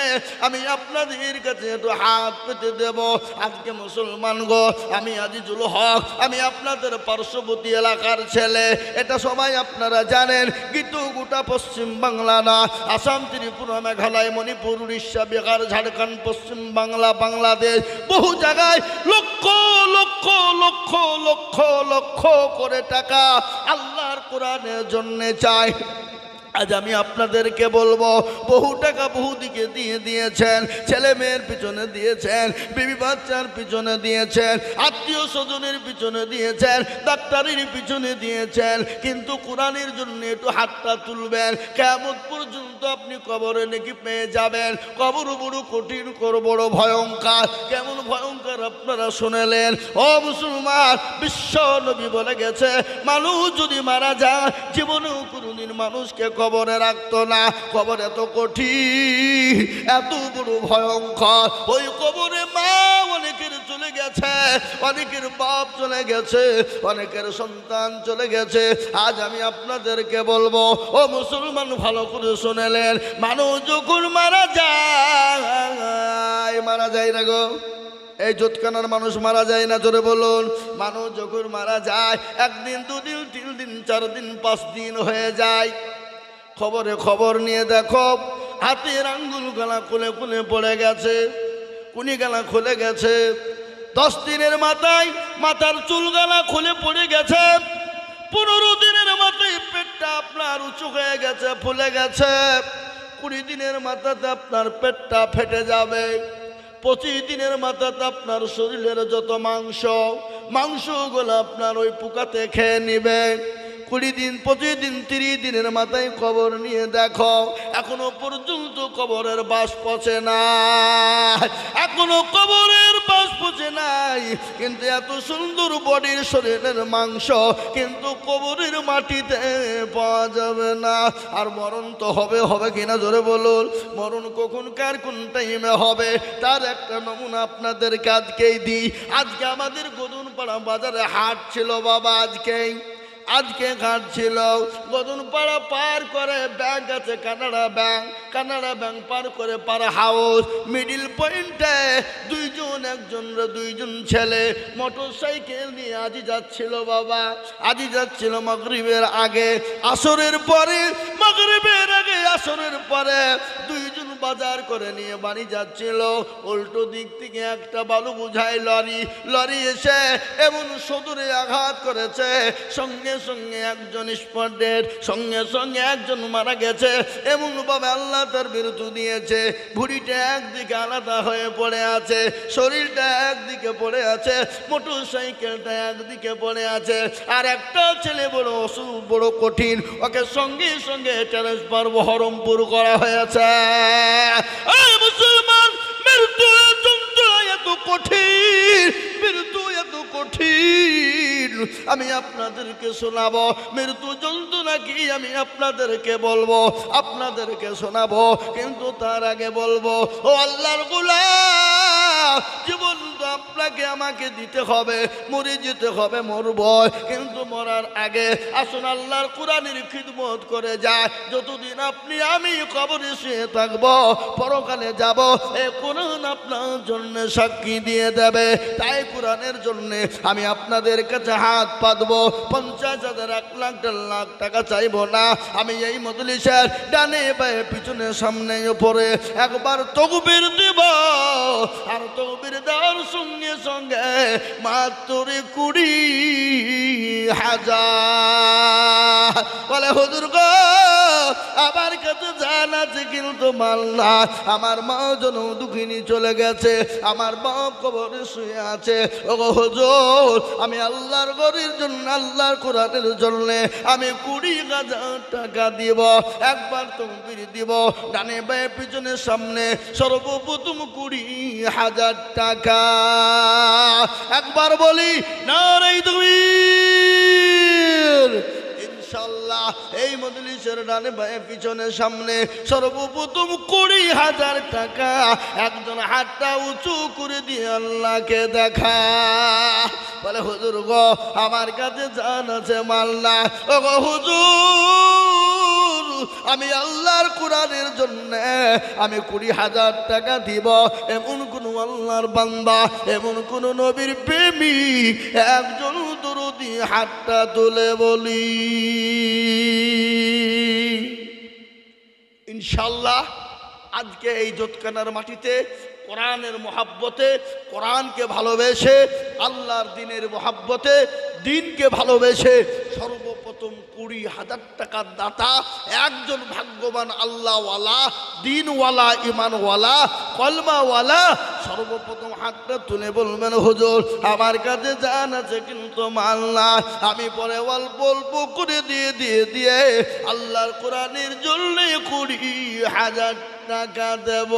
আমি আপনাদের কাছে একটু হাত পেতে দেব। আজকে মুসলমান গো, আমি আজিজুল হক, আমি আপনাদের পার্শ্ববর্তী এলাকার ছেলে, এটা সবাই আপনারা জানেন। কিন্তু গোটা পশ্চিম বাংলা না, আসাম, ত্রিপুরা, মেঘালয়, মণিপুর, উড়িষ্যা, বিহার, ঝাড়খণ্ড, পশ্চিম বাংলা, বাংলাদেশ, বহু জায়গায় লক্ষ লক্ষ লক্ষ লক্ষ লক্ষ করে টাকা আল্লাহর কোরআনের জন্য চাই। আজ আমি আপনাদেরকে বলবো, বহু টাকা বহু দিকে দিয়ে দিয়েছেন, ছেলে মেয়ের পিছনে দিয়েছেন, বিবি বাচ্চার পিছনে দিয়েছেন, আত্মীয় স্বজনের পিছনে দিয়েছেন, ডাক্তারের পিছনে দিয়েছেন। কিন্তু কোরআনের জন্য একটু হাতটা তুলবেন, কিয়ামত পর্যন্ত আপনি কবরে নাকি পেয়ে যাবেন। কবর বড় কঠিন, বড় ভয়ঙ্কর। কেমন ভয়ঙ্কর আপনারা শুনেলেন? ও মুসলমান, বিশ্ব নবী বলে গেছে, মানুষ যদি মারা যায়, জীবনেও কোনোদিন মানুষকে কবরে রাখতো না। কবর এত কঠিন, এত বড় ভয়ঙ্কর। ওই কবরে মা অনেকের চলে গেছে, অনেকের বাপ চলে গেছে, অনেকের সন্তান চলে গেছে। আজ আমি আপনাদেরকে বলবো, ও মুসলমান, ভালো করে শুনেলেন, মানুষ যখন মারা যায় না গো, এই জোতকানার মানুষ মারা যায় না, জোরে বলুন। মানুষ যখন মারা যায়, একদিন, দুদিন, 3 দিন, 4 দিন, 5 দিন হয়ে যায়। খবরে খবর নিয়ে দেখো, হাতের আঙ্গুল গলা খুলে খুলে পড়ে গেছে, কুনি গলা খুলে গেছে। 10 দিনের মাথায় মাথার চুল গলা খুলে পড়ে গেছে। 15 দিনের মাথায় পেটটা আপনার উঁচু হয়ে গেছে, ফুলে গেছে। 20 দিনের মাথাতে আপনার পেটটা ফেটে যাবে। 25 দিনের মাথাতে আপনার শরীরের যত মাংসগুলো আপনার ওই পোকাতে খেয়ে নিবে। 20 দিন, 25 দিন, 30 দিনের মাথায় খবর নিয়ে দেখো, এখনো পর্যন্ত কবরের বাস পচে নাই, এখনো কবরের বাস পচে নাই। কিন্তু এত সুন্দর বডির শরীরের মাংস কিন্তু কবরের মাটিতে পাওয়া যাবে না। আর মরণ তো হবে কিনা, জোরে বলুন। মরণ কখন, কার, কোন টাইমে হবে, তার একটা নমুনা আপনাদেরকে আজকেই দিই। আজকে আমাদের গদুনপাড়া বাজারে হাট ছিল বাবা, আজকে ঘাট ছিল। গদুনপাড়া পার করে ব্যাংক আছে, কানাডা ব্যাংক পার করে পার হাউস, মিডিল পয়েন্টে দুইজন ছেলে মোটর সাইকেল নিয়ে আজি যাচ্ছিল বাবা। আজি যাচ্ছিল মাগরিবের আগে, আসরের পরে, মাগরিবের আগে আসরের পরে। দুইজন বাজার করে নিয়ে বাড়ি যাচ্ছিল, উল্টো দিক থেকে একটা বালু বোঝাই লরি এসে এমন সদরে আঘাত করেছে, সঙ্গে সঙ্গে একজন স্পট ডেড, সঙ্গে সঙ্গে একজন মারা গেছে। এমন ভাবে আল্লাহ তার বিরতি দিয়েছে, ভুঁড়িটা একদিকে আলাদা হয়ে পড়ে আছে, শরীরটা একদিকে পড়ে আছে, মোটর সাইকেলটা একদিকে পড়ে আছে। আর একটা ছেলে বড় অসুখ, বড় কঠিন, ওকে সঙ্গে সঙ্গে ট্রান্সফার বহরমপুর করা হয়েছে। এই মুসলমান, মৃত্যু যন্ত্রণা এত কঠিন, মৃত্যু এত কঠিন, আমি আপনাদেরকে শোনাবো। মৃত্যু যন্ত্রণা কি আমি আপনাদেরকে বলবো, আপনাদেরকে শোনাবো, কিন্তু তার আগে বলবো, ও আল্লাহর গোলাম, জীবন তো আপনাকে আমাকে দিতে হবে, মরে যেতে হবে, মরব, কিন্তু মরার আগে আসুন আল্লাহর কোরআনের খিদমত করে যায়। যতদিন আপনি আমি কবরে শুয়ে থাকবো, পরকালে যাব, এ কোরআন আপনার জন্য সাক্ষী দিয়ে দেবে। তাই কোরআনের জন্য আমি আপনাদের কাছে হাত পাতবো। 50,000, 1 লাখ, 1.5 লাখ টাকা চাইবো না। আমি এই মজলিসের ডানে বায়ে পিছনে সামনে উপরে একবার তাকবীর দিব, আর তাকবীর দেওয়ার সঙ্গে সঙ্গে মাত্র 20,000 বলে হুজুর গো আমার কাছে জান আছে কিন্তু মাল না, আমার মা জন দুঃখিনী চলে গেছে, আমার বাপ কবরে শুয়ে আছে। ও হুজুর আমি আল্লাহর ঘরের জন্য, আল্লাহর কোরআনের জন্য আমি 20,000 টাকা দিব। একবার তাকবীর দিব, ডানে বায়ে পিছনে সামনে সর্বপ্রথম 20,000 টাকা। একবার বলি নারে তাকবীর। ইনশাআল্লাহ এই মজলিসের ডানে বায়ে পিছনে সামনে সর্বপ্রথম 20,000 টাকা। একজন হাতটা উঁচু করে দিয়ে আল্লাহকে দেখা, বলে হুজুর গো আমার কাছে জান আছে, মাল না। ও গো হুজুর আমি আল্লাহর কোরআনের জন্য আমি 20,000 টাকা দিব। এমন কোন আল্লাহর বান্দা, এমন কোন নবীর প্রেমিক একজন দরদি হাতটা তুলে বলি। ইনশাআল্লাহ আজকে এই জোতকানার মাটিতে কোরআনের মহাব্বতে, কোরআনকে ভালোবেসে, আল্লাহর দিনের মহাব্বতে, দিনকে ভালোবেসে সর্বপ্রথম 20,000 টাকার দাতা একজন ভাগ্যবান আল্লাহওয়ালা, দিনওয়ালা, ইমানওয়ালা, কলমাওয়ালা সর্বপ্রথম হাতটা তুলে বলবেন হুজুর আমার কাছে জান আছে কিন্তু মাল না, আমি পরে অল্প অল্প করে দিয়ে আল্লাহর কোরআনের জন্য 20,000 টাকা দেব।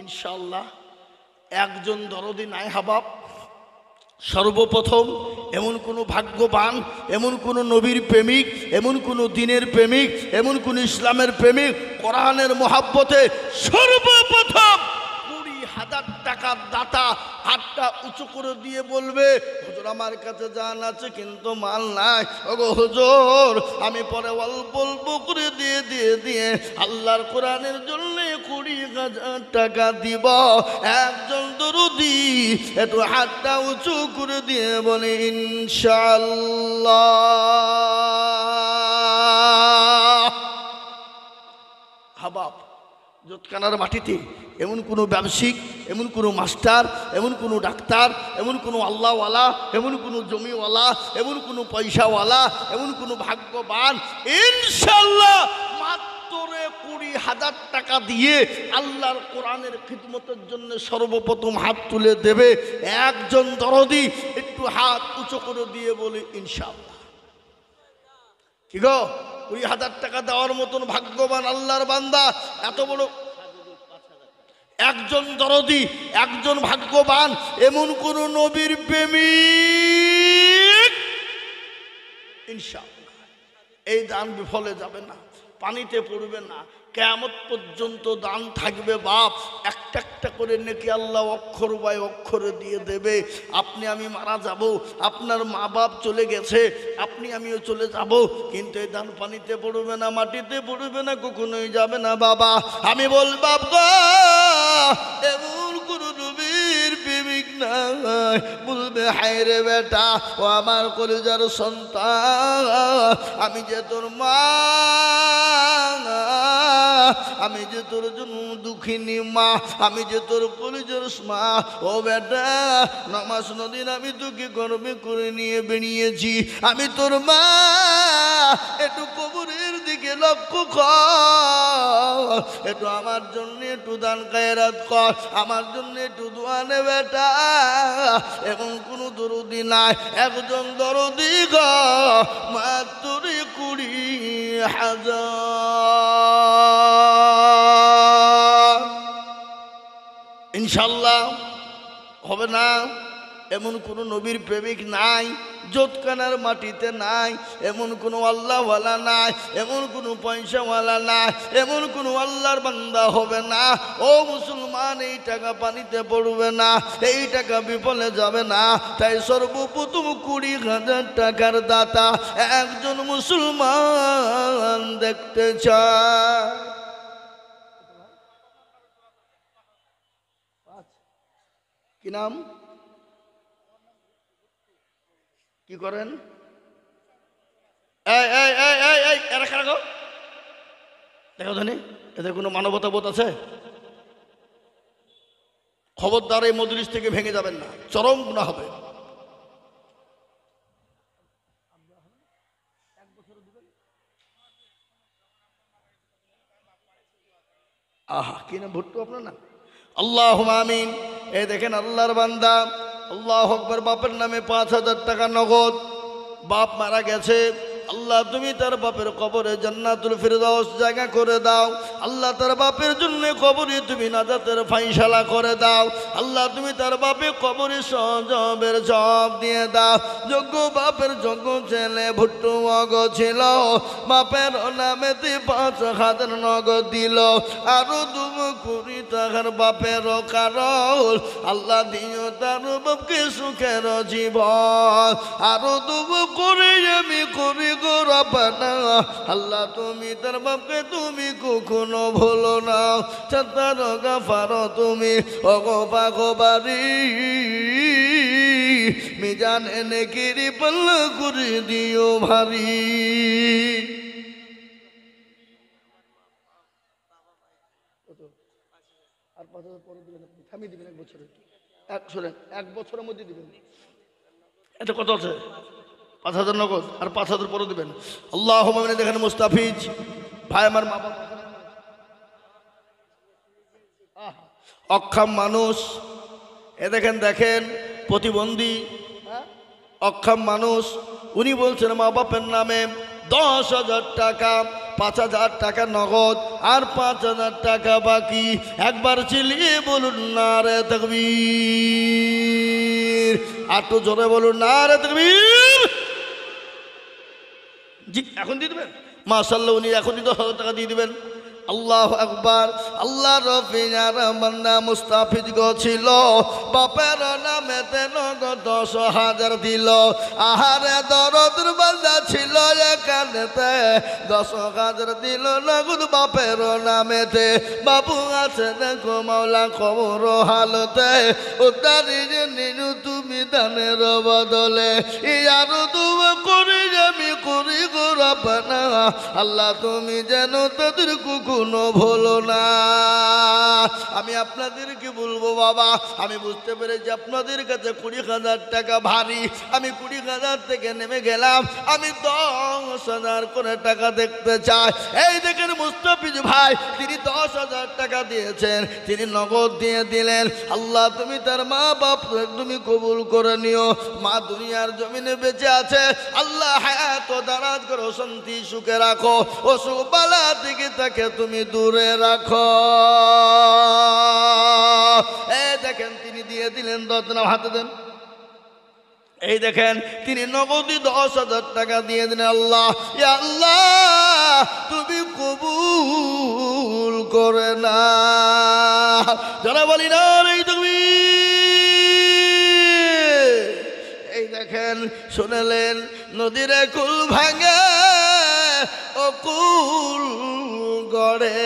ইনশাআল্লাহ একজন দরদি নাই হাবাব, সর্বপ্রথম এমন কোনো ভাগ্যবান, এমন কোনো নবীর প্রেমিক, এমন কোনো দিনের প্রেমিক, এমন কোনো ইসলামের প্রেমিক কোরআনের মহাব্বতে সর্বপ্রথম 20,000 টাকার দাতা হাতটা উঁচু করে দিয়ে বলবে হুজুর আমার কাছে জান আছে কিন্তু মাল নাই। ওগো হুজুর আমি পরে অল্প অল্প করে দিয়ে আল্লাহর কোরআনের জন্য 20,000 টাকা দিব। একজন দরদি একটু হাতটা উঁচু করে দিয়ে বলে ইনশাআল্লাহ। হাবাব জোতকানার মাটিতে এমন কোনো ব্যবসায়িক, এমন কোনো মাস্টার, এমন কোনো ডাক্তার, এমন কোনো আল্লাহওয়ালা, এমন কোনো জমিওয়ালা, এমন কোনো পয়সাওয়ালা, এমন কোনো ভাগ্যবান ইনশাআল্লাহ মাত্র 20,000 টাকা দিয়ে আল্লাহর কোরআনের খিদমতের জন্য সর্বপ্রথম হাত তুলে দেবে। একজন দরদি একটু হাত উঁচু করে দিয়ে বলে ইনশাআল্লাহ। কি গো 20,000 টাকা দেওয়ার মতন ভাগ্যবান আল্লাহর বান্দা এত বড় একজন দরদি, একজন ভাগ্যবান, এমন কোন নবীর প্রেমিক ইনশাআল্লাহ এই দান বিফলে যাবে না, পানিতে পড়বে না, কিয়ামত পর্যন্ত দান থাকবে। বাপ একটা একটা করে নেকি আল্লাহ অক্ষর বাই অক্ষরে দিয়ে দেবে। আপনি আমি মারা যাব, আপনার মা বাপ চলে গেছে, আপনি আমিও চলে যাব, কিন্তু এই দান পানিতে পড়বে না, মাটিতে পড়বে না, কখনোই যাবে না। বাবা আমি বলবাব গো এমন কোন নবীর প্রেমিক নাই, বলবে হায় রে বেটা ও আমার কলিজার সন্তান, আমি যে তোর মা, আমি যে তোর জন্য দুঃখিনী মা, আমি যে তোর কলিজার মা। ও বেটা, নামাজ নদীন আমি তোকে গর্বে করে নিয়ে বেরিয়েছি, আমি তোর মা, একটু কবরের দিকে লক্ষ্য কর, একটু আমার জন্য একটু দান খায়রাত কর, আমার জন্য একটু দোয়া নে বেটা। এখন কোনো দরদি নাই, একজন দরদি গো মাত্র 20,000। ইনশাল্লাহ হবে না? এমন কোনো নবীর প্রেমিক নাই, জোতকানার মাটিতে নাই, এমন কোনো আল্লাহওয়ালা নাই, এমন কোনো পয়সাওয়ালা নাই, এমন কোনো আল্লাহর বান্দা হবে না। ও মুসলমান, এই টাকা পানিতে পড়বে না, এই টাকা বিফলে যাবে না। তাই সর্বপ্রথম 20,000 টাকার দাতা একজন মুসলমান দেখতে চায়। কি নাম, কি করেন? দেখো ধনী, এদের কোনো মানবতা বোধ আছে? খবরদার এই মজলিস থেকে ভেঙে যাবেন না, চরম গুনাহ হবে। আহা, কি না ভুট্টু আপনার না? আল্লাহুম্মা আমিন। এই দেখেন আল্লাহর বান্দা, আল্লাহু আকবার, বাপের নামে 5,000 টাকা নগদ। বাপ মারা গেছে, আল্লাহ তুমি তার বাপের কবরে জান্নাতুল ফিরদাউস জায়গা করে দাও। আল্লাহ তার বাপের জন্য কবরে তুমি নাজাতের ফাইসালা করে দাও। আল্লাহ তুমি তার বাপের কবরে সজবের জব দিয়ে দাও। যোগ্য বাপের যোগ্য ছেলে ভুট্টু মগ ছিল, বাপের নামেতে 5,000 নগদ দিল, আরো 2 টাকার বাপের কারণ আল্লাহ দিও তার বাপকে সুখের জীবন, আরো 2 করে আমি করি গো রব্বানা। আল্লাহ তুমি তার বাপকে তুমি কখনো ভুলো না, চাতার গাফার তুমি অগোপা গোবারি মিজান এনে কিরি পাল্লা করে দিও ভারী। আর 5,000 পরে দিবেন, আপনি থামিয়ে দিবেন 1 বছরে, শোনেন 1 বছরের মধ্যে দিবেন। এটা কত আছে? 5,000 নগদ, আর 5,000 পরে দিবেন। আল্লাহুম্মা আমিন। দেখেন মুস্তাফিজ ভাই, আমার মা বাবা অক্ষম মানুষ, এ দেখেন দেখেন প্রতিবন্ধী অক্ষম মানুষ, উনি বলছেন মা বাপের নামে 10,000 টাকা, 5,000 টাকা নগদ আর 5,000 টাকা বাকি। একবার চিল্লিয়ে বলুন নারে তাকবীর, আর তো জোরে বলুন নারে তাকবীর। জি, এখন দিয়ে দেবেন মাশাআল্লাহ, উনি এখনই 10,000 টাকা দিয়ে দেবেন। আল্লাহু আকবার। আল্লাহ রফিয়ার বান্দা মুস্তাফিজ গো ছিল, বাপের নামেতে নগদ 10,000 দিল। আহারে দরদের বান্দা ছিল, এখানেতে 10,000 দিল নগদ বাপের নামেতে। বাবু আছে দেখো মাওলা কবর হালতে, উদ্ধারি নিনু তুমি দানের বদলে, ইয়ারো তুমি করি আমি করি গো রব্বানা। আল্লাহ তুমি যেন তাদের কোনো ভুলো না। আমি আপনাদেরকে বলবো বাবা, আমি বুঝতে পেরেছি আপনাদের কাছে 20,000 টাকা ভারী। আমি 20,000 থেকে নেমে গেলাম, আমি 10,000 করে টাকা দেখতে চাই। এই দেখেন মুস্তাফিজ ভাই, তিনি 10,000 টাকা দিয়েছেন, তিনি নগদ দিয়ে দিলেন। আল্লাহ তুমি তার মা বাপ তুমি কবুল করে নিও। মা দুনিয়ার জমিনে বেঁচে আছে, আল্লাহ হায়াত দারাজ করো, শান্তি সুখে রাখো, অসুখ বালা থেকে তাকে তুমি দূরে রাখো। এই দেখেন তিনি দিয়ে দিলেন 10 দিন, হাতে দেন। এই দেখেন তিনি নগদি 10,000 টাকা দিয়ে দিলেন। আল্লাহ ইয়া আল্লাহ তুমি কবুল করে না, যারা বলি না এই তুমি। এই দেখেন শুনলেন নদীর কুল ভাঙে ও কুল গড়ে,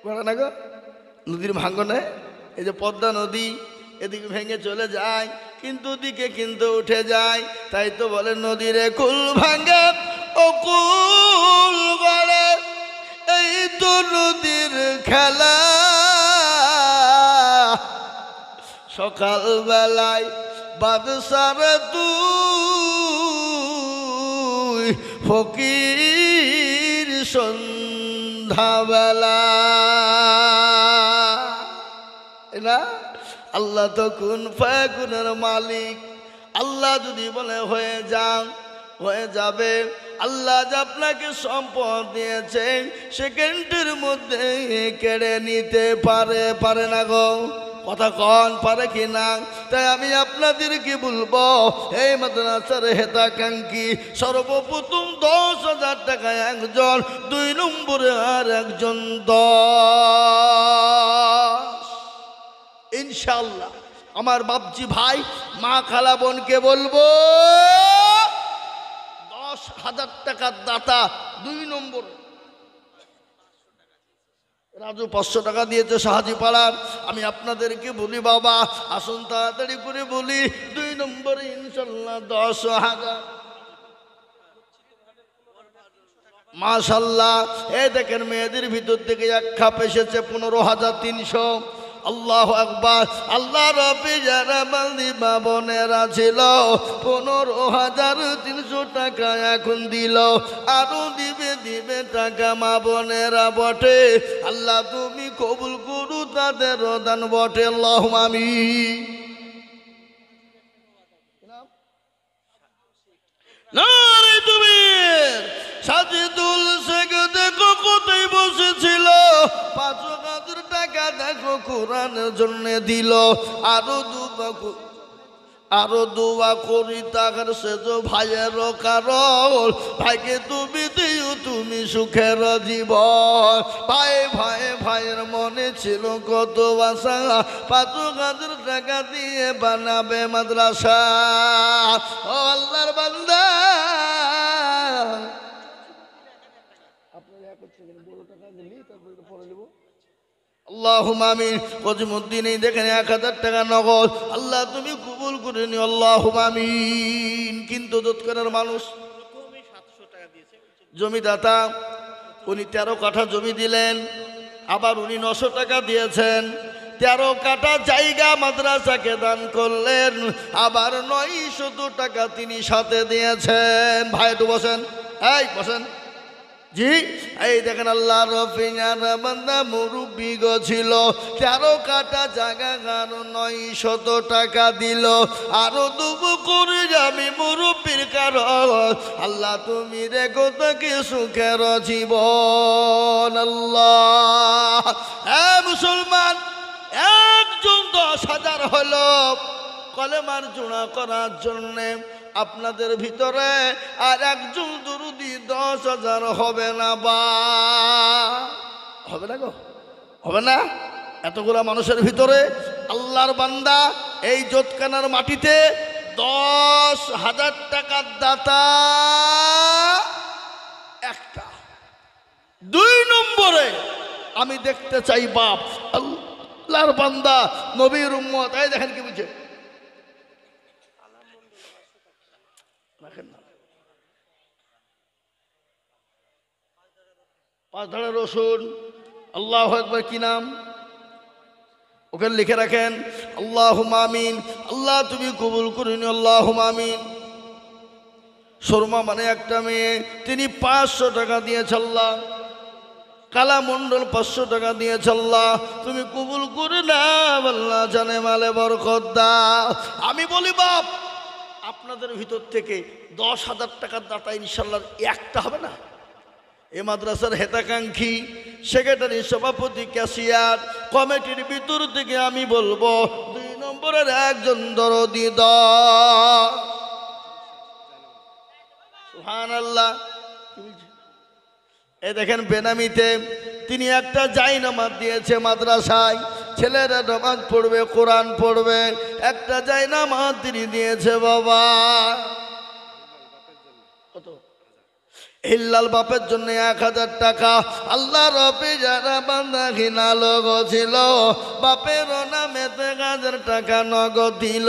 গড়ে না গো নদীর ভাঙ্গনে। এই যে পদ্মা নদী, এদিকে ভেঙে চলে যায়, কিন্তু দিকে কিন্তু উঠে যায়। তাই তো বলে নদীরে কুল ভাঙে ও কুল গড়ে, এই তো নদীর খেলা। সকাল বেলায় বাদশার তুই ফকির সন্ধ্যাবেলা। না, আল্লাহ তো কুন ফায়াকুনের মালিক। আল্লাহ যদি বলে হয়ে যান, হয়ে যাবে। আল্লাহ যে আপনাকে সম্পদ দিয়েছে সেকেন্ডের মধ্যে কেড়ে নিতে পারে, পারে না গো? কথা কন পারে কি না? তাই আমি আপনাদেরকে বলবো, এই মাদ্রাসার হেতাকাঙ্ক্ষী সর্বপ্রথম 10,000 টাকা একজন, 2 নম্বরে আর একজন 10। ইনশাআল্লাহ আমার বাপজি ভাই মা খালা বোনকে বলবো 10,000 টাকার দাতা 2 নম্বর। রাজু 500 টাকা দিয়েছে সাহাজি পাড়ার। আমি আপনাদেরকে বলি বাবা আসুন তাড়াতাড়ি করে বলি, 2 নম্বরে ইনশাল্লাহ 10,000। মাশাল্লাহ, এই দেখেন মেয়েদের ভিতর থেকে এক খাপ এসেছে 15,300। আল্লাহু আকবার। আল্লাহ রবি যারা বান্দি বাবনেরা ছিল 15,300 টাকা এখন দিল, আরো দিবে দিবে টাকা মা বোনেরা বটে। আল্লাহ তুমি কবুল করু তাদের দান বটে। আল্লাহুম্মা আমিন। নারে তুমি সাজিদুল শেখ দেখো কোথায় বসেছিল, 5,000 টাকা দেখো কোরআনের জন্য দিল, আরো দুয়া করি তাকার সেজ ভাইয়ের কারণ, ভাইকে তুমি দিও তুমি সুখের জীবন। ভাই ভাই ভাইয়ের মনে ছিল কত আশা, 5,000 টাকা দিয়ে বানাবে মাদ্রাসা। ও আল্লাহর বান্দা, আল্লাহুম্মা আমিন। কজিমউদ্দিন এই দেখেন 1,000 টাকা নগদ, আল্লাহ তুমি কবুল করে নিও। আল্লাহুম্মা আমিন। কিন্তু দোতকানার মানুষ জমিদাতা, উনি 13 কাঠা জমি দিলেন, আবার উনি 900 টাকা দিয়েছেন। 13 কাঠা জায়গা মাদ্রাসাকে দান করলেন, আবার 900 টাকা তিনি সাথে দিয়েছেন। ভাই একটু বসেন, এই বসেন। জি, এই দেখেন আল্লাহ রফিনার বান্দা মুরব্বি গো ছিল, 13 কাঠা জায়গা গান 900 টাকা দিল, আরো দুবু করে আমি মুরব্বির কারণ। আল্লাহ তুমি রেখো তাকে সুখের জীবন। আল্লাহ, হ্যাঁ মুসলমান, একজন 10,000 হলো কলেমার জোড়া করার জন্যে। আপনাদের ভিতরে আর একজন দুরুদি 10,000 হবে না বা হবে না গো? হবে না? এতগুলা মানুষের ভিতরে আল্লাহর বান্দা এই জোতকানার মাটিতে 10,000 টাকার দাতা একটা। 2 নম্বরে আমি দেখতে চাই বাপ আল্লাহর বান্দা নবীর উম্মত। এই দেখেন কি বুঝে পাঁচ ধারা রসুন। আল্লাহু আকবার। কি নাম ওখানে লিখে রাখেন, আল্লাহুম্মা আমিন। আল্লাহ তুমি কবুল করে নিও। আল্লাহুম্মা আমিন। শর্মা মানে একটা মেয়ে, তিনি 500 টাকা দিয়েছে আল্লাহ। কালা মন্ডল 500 টাকা দিয়েছে আল্লাহ, তুমি কবুল করে নাও আল্লাহ, জানে মালে বরকত দাও। আমি বলি বাপ আপনাদের ভিতর থেকে 10,000 টাকার দাতা ইনশাল্লাহ একটা হবে না? এ মাদ্রাসার হেতাকাঙ্ক্ষী সেক্রেটারি, সভাপতি, ক্যাশিয়ার কমিটির ভিতর থেকে আমি বলবো 2 নম্বরের একজন দরদি সুবহানাল্লাহ। এই দেখেন বেনামিতে তিনি একটা জায়নামাজ দিয়েছে মাদ্রাসায়, ছেলেরা নামাজ পড়বে, কোরআন পড়বে, একটা জায়নামাজ তিনি দিয়েছে বাবা। কত? হিল্লাল বাপের জন্য 1000 টাকা। আল্লাহ রবি যারা বান্দা ঘিনা লোক ছিল বাপের নামেতে 1000 টাকা নগদ দিল।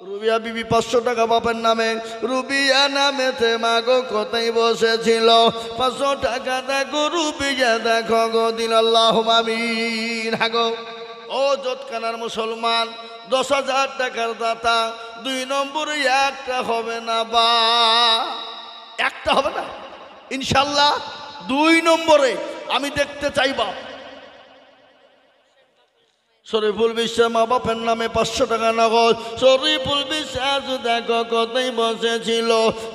রুবিয়া বিবি 500 টাকা বাপের নামে। রুবিয়া নামেতে মাগো কোথায় বসেছিল 500 টাকা দেখো রুবিয়া দেখো গো দিল। আল্লাহুম্মা আমিন। হাগো ও জোতকানার মুসলমান 10,000 টাকার দাতা 2 নম্বরে একটা হবে না বা একটা হবে না ইনশাল্লাহ 2 নম্বরে আমি দেখতে চাইবা। শরীফুল বিশ্বাস মা বাপের নামে 500 টাকা নগদ। শরীফুল বিশ্বাস দেখো কোথায় বসেছিল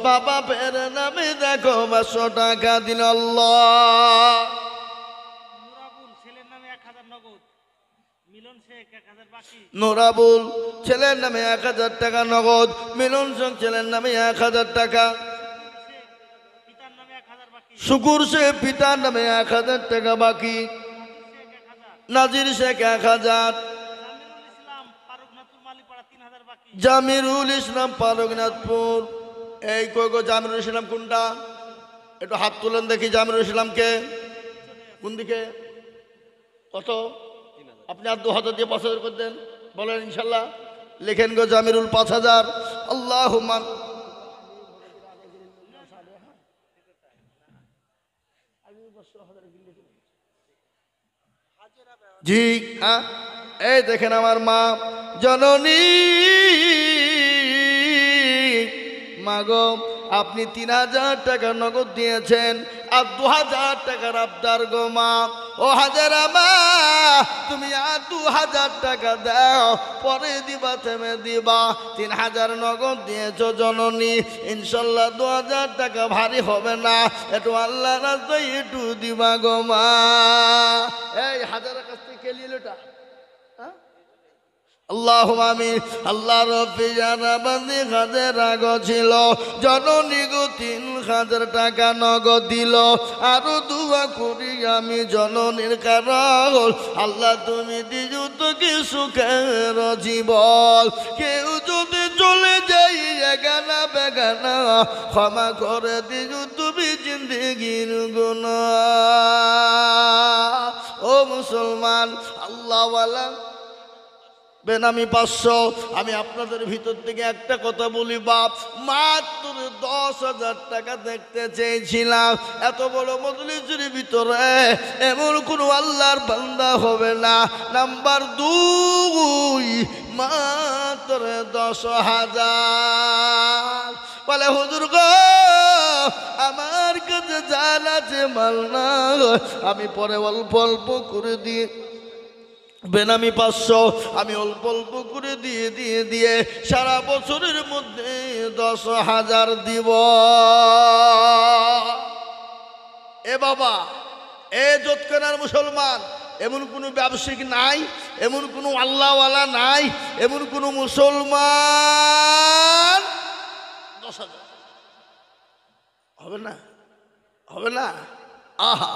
বাবা ফের নামে দেখো 500 টাকা দিল। আল্লাহ নোরাবুল ছেলের নামে 1000 টাকা নগদ। মিলন শেখ ছেলের নামে 1000 টাকা। শুকুর শেখ পিতার নামে 1000 টাকা বাকি। নাজির শেখ 1000। জামিরুল ইসলাম পারগনাথপুর। এই কই গো জামিরুল ইসলাম কোনটা? একটু হাত তুলেন দেখি। জামিরুল ইসলামকে কোন দিকে? কত? আপনি আর 2000 দিয়ে 5000 করে দেন বলেন ইনশাল্লাহ। লেখেন গো জামিরুল 5000। আল্লাহুম্মা জি হ্যাঁ। এই দেখেন আমার মা জননী মাগো আপনি 3000 টাকা নগদ দিয়েছেন আর 2000 টাকার আবদার গো মা। ও হাজারা মা তুমি আর 2000 টাকা দাও পরে দিবা থেমে দিবা। 3000 নগদ দিয়েছো জননী ইনশাল্লাহ 2000 টাকা ভারী হবে না। একটু আল্লাহ রাস্তায় একটু দিবা গো মা। এই হাজারের কাছ থেকে লিলোটা আল্লাহুম্মা আমিন। আল্লাহ রব্বি জানা বান্দি খাদের আগো ছিল জননী গো 3000 টাকা নগদ দিল। আরো দোয়া করি আমি জননীর কারণ আল্লাহ তুমি দিজু তো কি সুখের জীবন। কেউ যদি চলে যাই এগানা বেগানা ক্ষমা করে দিজু তুমি জিন্দেগির গুনাহ। ও মুসলমান আল্লাহওয়ালা বেনামি 500। আমি আপনাদের ভিতর থেকে একটা কথা বলি বাপ মাত্র 10,000 টাকা দেখতে চেয়েছিলাম। এত বড় মজলিসের ভিতরে এমন কোনো আল্লাহর বান্দা হবে না। নাম্বার 2 মাত্র 10,000 বলে হুজুর গো আমার কাছে জান আছে মাল না আমি পরে অল্প অল্প করে দিয়ে বেনামি 500 আমি অল্প অল্প করে দিয়ে সারা বছরের মধ্যে 10,000 দিব। এ বাবা এ জোতকানার মুসলমান এমন কোনো ব্যবসায়িক নাই, এমন কোনো আল্লাহওয়ালা নাই, এমন কোনো মুসলমান 10,000 হবে না হবে না। আহা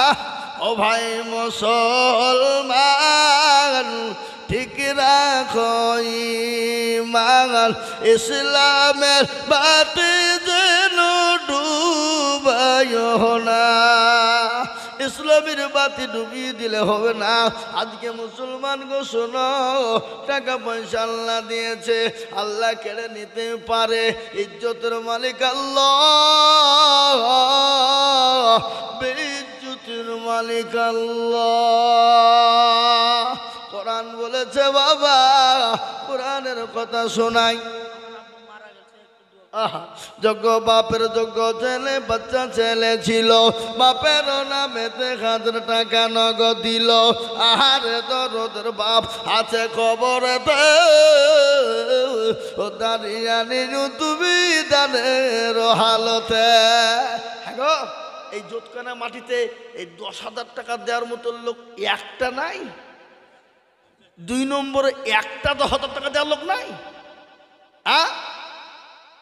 আহ ও ভাই মুসলমান ঠিক রাখো ঈমান ইসলামের বাতি যেন ডুবাইও না। ইসলামের বাতি ডুবিয়ে দিলে হবে না। আজকে মুসলমান গো শোনো টাকা পয়সা আল্লাহ দিয়েছে আল্লাহ কেড়ে নিতে পারে। ইজ্জতের মালিক আল্লাহ, বেইজ্জতের মালিক আল্লাহ। কোরআন বলেছে বাবা, কোরআনের কথা শোনাই। যোগ্য বাপের যোগ্য ছেলে বাচ্চা ছেলে ছিল, বাপের নামেতে 1000 টাকা নগদ দিল। আহারে দরদের বাপ আছে কবরেতে, ও দাঁড়িয়ে তুমি দানের হালতে। হ্যাঁ এই জোতকানা মাটিতে এই 10,000 টাকা দেওয়ার মতো লোক একটা নাই। 2 নম্বরে একটা 10,000 টাকা দেওয়ার লোক নাই।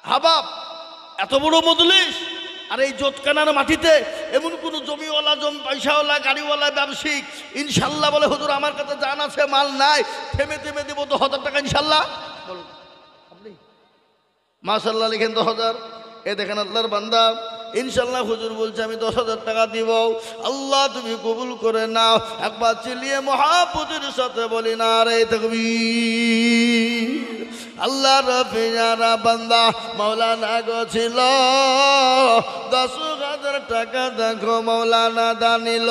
হাবাব এত বড় মজলিস আর এই জোতকানার মাটিতে এমন কোন জমিওয়ালা জমি পয়সাওয়ালা গাড়িওয়ালা ব্যবসায়িক ইনশাল্লাহ বলে হুজুর আমার কাছে জান আছে মাল নাই, থেমে থেমে দেবো 10,000 টাকা ইনশাল্লাহ। বলুন আপনি মাশাল্লাহ লিখেন 10,000। এ দেখেন আল্লাহর বান্দা ইনশাল্লাহ হুজুর বলছে আমি 10,000 টাকা দিব, আল্লাহ তুমি কবুল করে নাও। একবার চিল্লিয়ে মহাপুজুর সাথে বলি না রে তাকবীর। আল্লাহ রফিয়ারা বান্দা মৌলানা গো ছিল 10,000 টাকা, দেখো মৌলানা দানিল।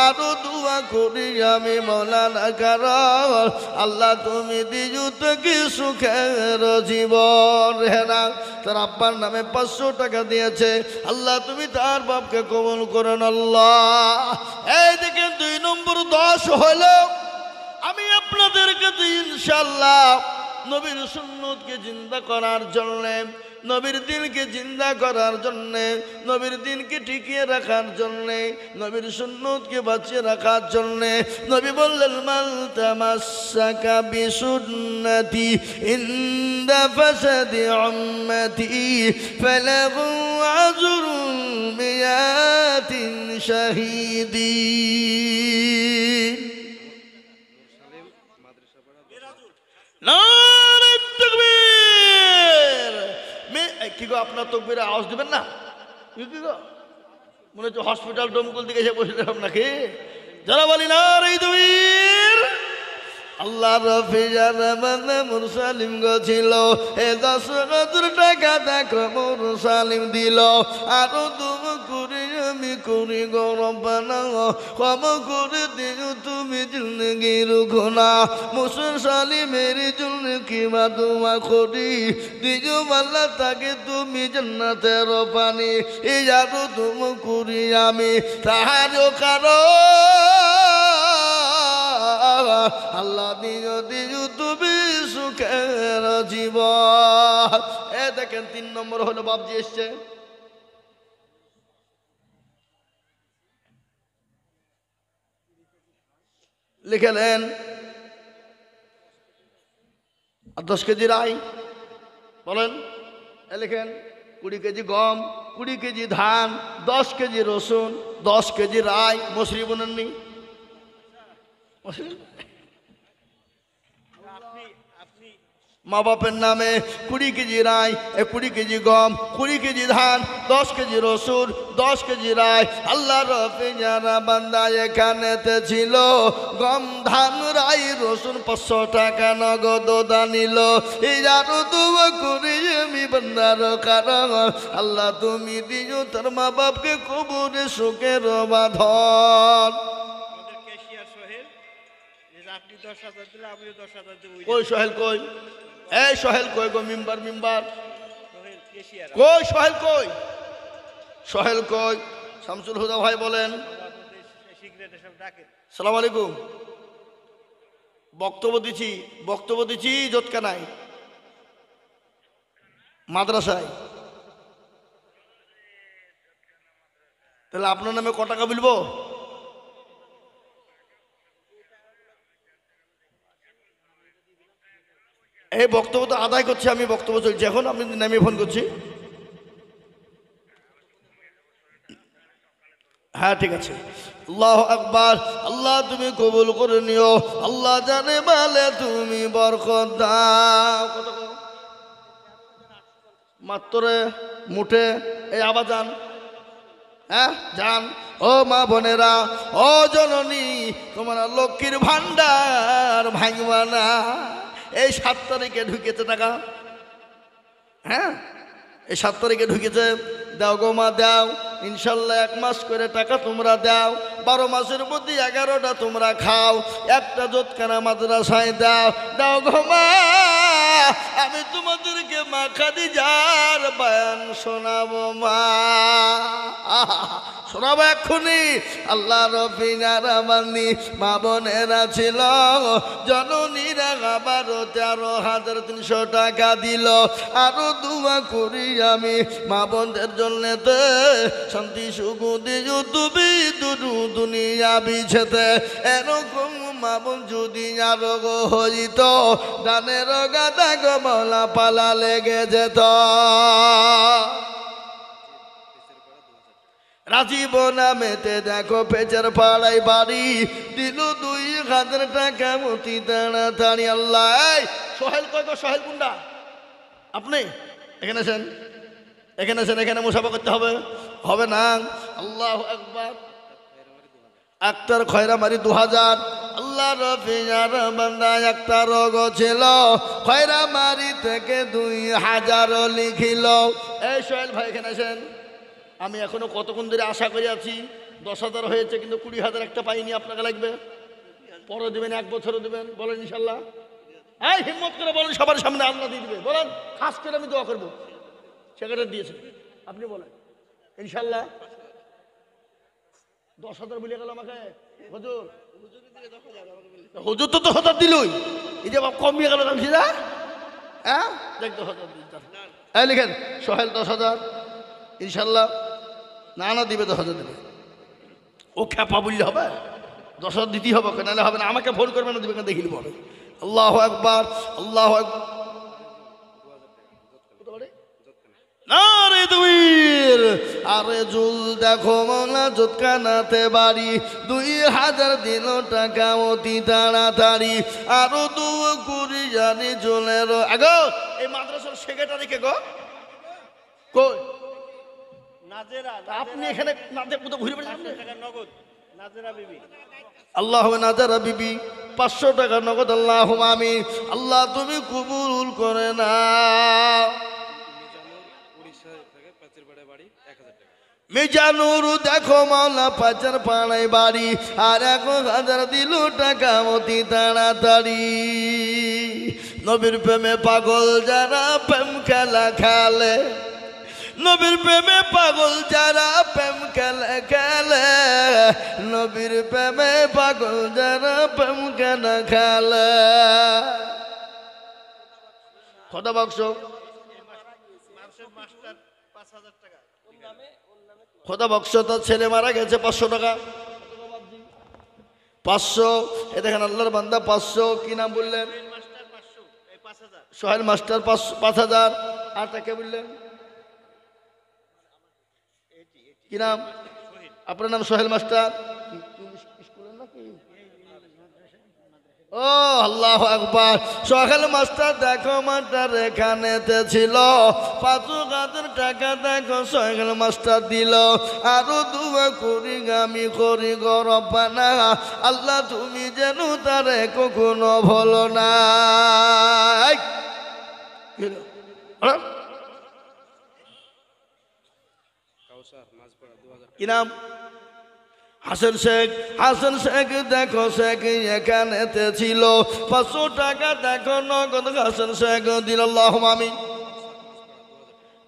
আরো দোয়া করি আমি মৌলানা কারণ আল্লাহ তুমি দিজু তো কি সুখের জীবন। হেনা তার আব্বার নামে 500 টাকা দিয়েছে, আল্লাহ তুমি তার বাপকে কবুল করেন আল্লাহ। এই দেখেন 2 নম্বর 10 হলো আমি আপনাদের কাছে ইনশাআল্লাহ নবীর সুন্নতকে জিন্দা করার জন্য, নবীর দিনকে জিন্দা করার জন্য, নবীর দিনকে টিকিয়ে রাখার জন্য, নবীর সুন্নতকে বাঁচিয়ে রাখার জন্য নবী বললেন মান তামাসসাকা বিসুন্নতি ইনদা ফাসাদি উম্মতি ফালাহু আজরুন মিয়াতিন শাহীদিন। নারে তাকবীর। কি গো আপনার তকবীরে আওয়াজ দিবেন না? কি গো মনে হচ্ছে হসপিটাল ডমকল দিকে এসে বসে আপনাকে যারা বলি নারে তাকবীর। আল্লাহ রফিজার মানে মুরসালিম গো ছিল এ 10,000 টাকা দেখো মুরসালিম দিল। আরো তুমি করি আমি করি গো রব্বানা ক্ষমা করে দিও তুমি জিন্দগির গুনাহ। মুরসালিমের জন্য কি মা দোয়া করি দিও আল্লাহ তাকে তুমি জান্নাতের পানি। এই আরো তুমি করি আমি তাহার কারণ আল্লাহ দিও দিও তুমি সুখের জীবন। এ দেখেন 3 নম্বর হলো বাপজি এসছে। লিখেলেন 10 কেজি রাই বলেন, লিখেন 20 কেজি গম, 20 কেজি ধান, 10 কেজি রসুন, 10 কেজি রাই। মশরি বলেননি? মা বাপের নামে 20 কেজি রাই, 20 কেজি গম, 20 কেজি ধান, 10 কেজি রসুন, 10 কেজি রাই। আল্লাহ রফিজারা বান্দা এখানেতে ছিল গম ধান রাই রসুন 500 টাকা নগদ দানিল। এই আরো দোয়া করি আমি বান্দার কারণ আল্লাহ তুমি দিও তার মা বাপকে কবরে সুখের বাঁধন। কই সোহেল কই? এই সোহেল কই গো? মিম্বার মিম্বার কই? সোহেল কই? সোহেল কই? শামসুল হুদা ভাই বলেন। সালাম আলাইকুম। বক্তব্য দিচ্ছি জোটকানায় মাদ্রাসায়। তাহলে আপনার নামে ক টাকা বলবো? এই বক্তব্য তো আদায় করছি আমি, বক্তব্য চলছে এখন, আপনি নামিয়ে ফোন করছি। হ্যাঁ ঠিক আছে। আল্লাহ আকবার। আল্লাহ তুমি কবুল করে নিও। আল্লাহ জানে বলে তুমি বরকত দাও। মাত্র মুঠে এই আবার যান, হ্যাঁ যান। ও মা বোনেরা, ও জননী, তোমার লক্ষ্মীর ভান্ডার ভাঙবা না। এই 7 তারিখে ঢুকেছে টাকা, হ্যাঁ এই 7 তারিখে ঢুকেছে। দাও গো মা দাও, ইনশাল্লাহ 1 মাস করে টাকা তোমরা দাও। 12 মাসের মধ্যে 11টা তোমরা খাও। একটা জোতখানা মাদ্রাসায় দাও। দাও গো মা, আমি তোমাদেরকে মা খাদিজার বয়ান শোনাবো মা, শোনাবো এক্ষুনি। আল্লাহ রফিজার বান্দি মা বোনেরা ছিল জননীরা আবার 13,300 টাকা দিল। আরো দোয়া করি আমি মা বোনদের জন্য শান্তি সুখ দিও তুমি দুনিয়া বিছেতে। এরকম মা বোন যদি আরো গো হইত দানের গাদা গো মলা পালা লেগে যেত। রাজীব নামেতে দেখো পেচার পাড়াই বাড়ি দিল 2,000 টাকা মতি তাড়াতাড়ি। আল্লাহ সোহেল কয় গো? সোহেল কুন্ডা? আপনি এখানে আছেন? এখানে আছেন, এখানে মুসাফা করতে হবে, হবে না। আল্লাহু আকবার। আক্তার খয়রামারি 2000। আল্লাহ রফিয়ার বান্দা একটা রোগ ছিল, খয়রামারি থেকে 2000 লিখিল। এই সোহেল ভাই এখানে আছেন। আমি এখনো কতক্ষণ ধরে আশা করে আছি, 10,000 হয়েছে কিন্তু 20,000 একটা পাইনি। আপনাকে লাগবে, পরে দেবেন, 1 বছরও দেবেন, বলেন ইনশাল্লাহ। এই হিম্মত করে বলেন, সবার সামনে আল্লাহ দিয়ে দিবে, বলেন। খাস করে আমি দোয়া করবো। সেক্রেটারি দিয়েছে, আপনি বলেন ইনশাল্লাহ। 10,000 বলে গেল আমাকে হুজুর। হুজুর তো 10,000 দিলই, এই যে কমিয়ে গেল দাম সিধা। হ্যাঁ দেখ 10,000 দিন। এই লিখেন সোহেল 10,000 ইনশাল্লাহ। না না দিবে, 10,000 দেবে। ও খ্যাপা বললে হবে, 10,000 দিতেই হবে, নাহলে হবে না। আমাকে ফোন করবে না, দিবে দেখিলি হবে। আল্লাহু আকবার, আল্লাহু আকবার। আরে জুল দেখো মৌলা জোৎকানাতে বাড়ি, 2000 দিল টাকা অতি তাড়াতাড়ি। আরো 2 জানি জুলের আগো। এই মাদ্রাসার সেক্রেটারি কে গো? কই নাজেরা? আপনি এখানে নাজেরা কোথাও ঘুরে বেড়াচ্ছেন? নগদ নাজেরা বিবি। আল্লাহ নাজারা বিবি 500 টাকা নগদ। আল্লাহ আমিন। আল্লাহ তুমি কবুল করে না। মিজানুর দেখো মাওলা পাচার পাড়ায় বাড়ি, আর 1,000 দিল টাকা অতি তাড়াতাড়ি। নবীর প্রেমে পাগল যারা প্রেম খেলা খেলে, নবীর প্রেমে পাগল যারা প্রেম খেলে খেলে, নবীর প্রেমে পাগল যারা প্রেম খেলা খেলে। কত বাক্স? খোদা বক্স, তার ছেলে মারা গেছে, 500 টাকা। 500। এ দেখেন আল্লাহর বান্দা 500। কি নাম বললেন? সোহেল মাস্টার 5,000। আর তাকে বললেন কি নাম? আপনার নাম সোহেল মাস্টার? স্কুলের নাকি? ও আল্লাহু আকবার। সোহেল মাস্টার দেখো মাস্টার এখানেতে ছিল, 5,000 টাকা দেখো সোহেল মাস্টার দিল। আরো দুয়া করি আমি করি গো রব্বানা, আল্লাহ তুমি যেন তারে কখনো ভুলো না। কি নাম? হাসান শেখ। হাসান শেখ দেখো শেখ এখানেতে ছিল, 500 টাকা দেখো নগদ হাসান শেখ দিল। আল্লাহু আমিন।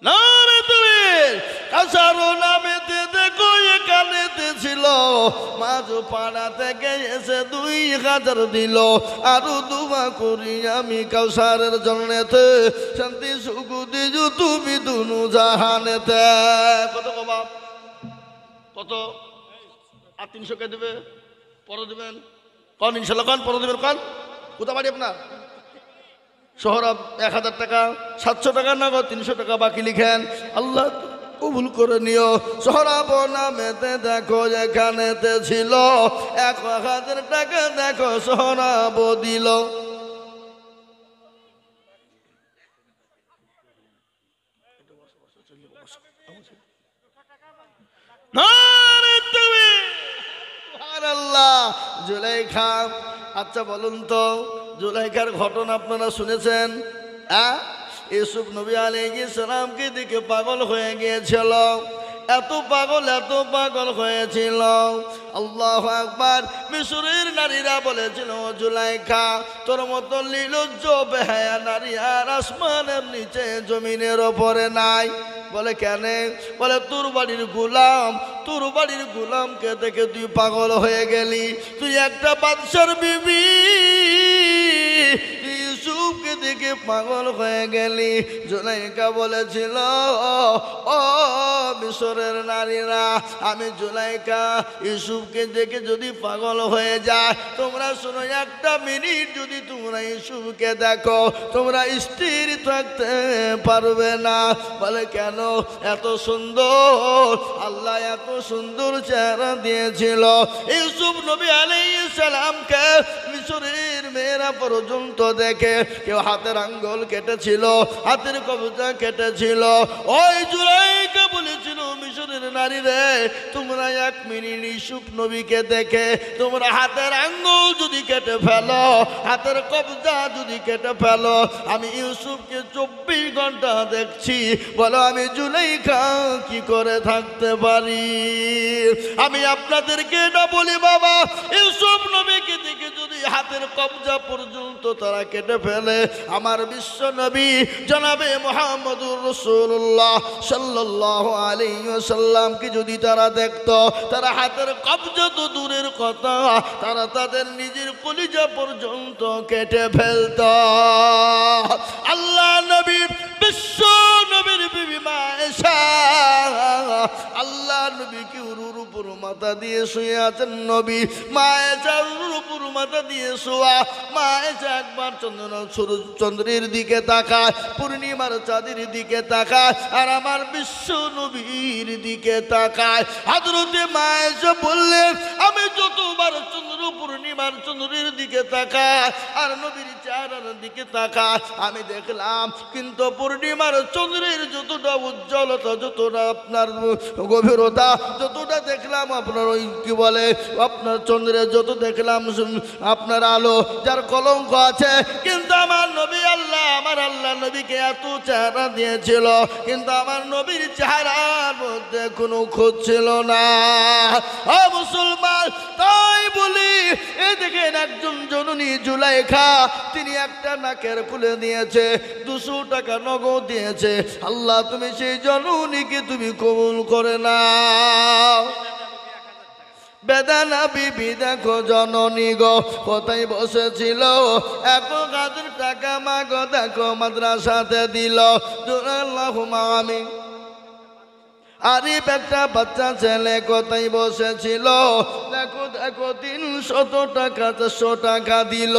নারে তাকবীর। কাসারো নামেতে দেখো এখানেতে ছিল, মাঝ পাড়া থেকে এসে 2,000 দিল। আরো দুয়া করি আমি কাউসারের জন্যতে, শান্তি সুখ দিজু তুমি দুনু জাহানেতে। কত গো বাপ? কত? আর 300 কে দেবে, পরে দেবেন কন ইনশাল্লাহ, কন পরে দেবেন কন। কোথা বাড়ি আপনার? সোহরাব 1,000 টাকা, 700 টাকা নগদ, 300 টাকা বাকি লিখেন। আল্লাহ কবুল করে নিও। সোহরাব নামেতে দেখো এখানেতে ছিল, 1,000 টাকা দেখো সোহরাব দিল। জুলাইখা। আচ্ছা বলুন তো, জুলাইখার ঘটনা আপনারা শুনেছেন? ইউসুফ নবী আলাইহিস সালামকে দেখে পাগল হয়ে গিয়েছিল, এত পাগল হয়েছিল। আল্লাহু আকবার। মিশরের নারীরা বলেছিল, জুলাইখা তোর মতো নির্লজ্জ বেহায়া নারী আর আসমানের নিচে জমিনের ওপরে নাই। বলে কেন? বলে তোর বাড়ির গোলামকে দেখে তুই পাগল হয়ে গেলি। তুই একটা বাদশার বিবি, ইউসুফকে দেখে পাগল হয়ে গেলি। জুলাইখা বলেছিল, ও মিশরের নারীরা, আমি জুলাইখা ইউসুফকে দেখে যদি পাগল হয়ে যায়, তোমরা শোনো, একটা মিনিট যদি তোমরা ইউসুফকে দেখো, তোমরা স্থির থাকতে পারবে না। বলে কেন? এত সুন্দর, আল্লাহ এত সুন্দর চেহারা দিয়েছিল। ইউসুফ নবী আলাইহিস সালামকে মিশরের মেয়েরা পর্যন্ত দেখে কেউ হাতের আঙ্গুল কেটেছিল, হাতের কবজা কেটেছিল। ওই জুলাইখা বলেছিল, মিশরের নারী রে, তোমরা 1 মিনিট ইউসুফ নবীকে দেখে তোমরা হাতের আঙ্গুল যদি কেটে ফেলো, হাতের কবজা যদি কেটে ফেলো, আমি ইউসুফকে 24 ঘন্টা দেখছি। বলো আমি জুলাইখা কি করে থাকতে পারি? আমি আপনাদেরকে এটা বলি বাবা, ইউসুফ নবীকে দেখে যদি হাতের কবজা পর্যন্ত তারা কেটে ফেলে, আমার বিশ্ব নবী জনাবে মুহাম্মদুর রাসূলুল্লাহ সাল্লাল্লাহু আলাইহি ওয়াসাল্লামকে যদি তারা দেখতো, তারা হাতের কবজা তো দূরের কথা, তারা তাদের নিজের কলিজা পর্যন্ত কেটে ফেলতো। আল্লাহ নবী বিশ্ব নবীর বিবি মা আয়েশা, আল্লাহ নবীকে উরুর উপর মাথা দিয়ে শুয়ে আছেন নবী। মা আয়েশা উরুর উপর মাথা দিয়ে শোয়া। মা আয়েশা একবার চন্দ্রের দিকে তাকায়, পূর্ণিমার চাঁদের দিকে তাকায়, আর আমার বিশ্ব নবীর দিকে তাকায়। হযরতে মা আয়েশা বললেন, আমি যতবার চন্দ্র পূর্ণিমার চন্দ্রের দিকে তাকায় আর নবীর চেহারার দিকে তাকায়, আমি দেখলাম কিন্তু পূর্ণিমার চন্দ্রের যতটা উজ্জ্বলতা, যতটা আপনার গভীরতা, যতটা দেখলাম আপনার ওই কি বলে আপনার চন্দ্রের যত দেখলাম আপনার আলো, যার কলঙ্ক আছে, কিন্তু আমার নবী আল্লাহ, আমার আল্লাহ নবীকে এত চেহারা দিয়েছিল, কিন্তু আমার নবীর চেহারার মধ্যে কোনো খোঁজ ছিল না। ও মুসলমান, তাই বলি এই দেখেন একজন জননী জুলাইখা, তিনি একটা নাকের খুলে দিয়েছে, 200 টাকা নগদ দিয়েছে। আল্লাহ তুমি সেই জননীকে তুমি কবুল করে নাও। বেদানা বিবি দেখো জননী গো কোথায় বসেছিল, 1000 টাকা মাগো দেখো মাদ্রাসাতে দিল। আল্লাহুম্মা আমিন। আরিফ একটা বাচ্চা ছেলে কোথায় বসেছিল, দেখো দেখো 300 টাকা 400 টাকা দিল।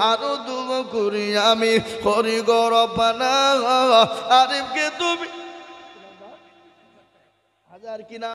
আরো দুগো করি আমি করি গরবানা, আরিফকে তুমি 1000 কিনা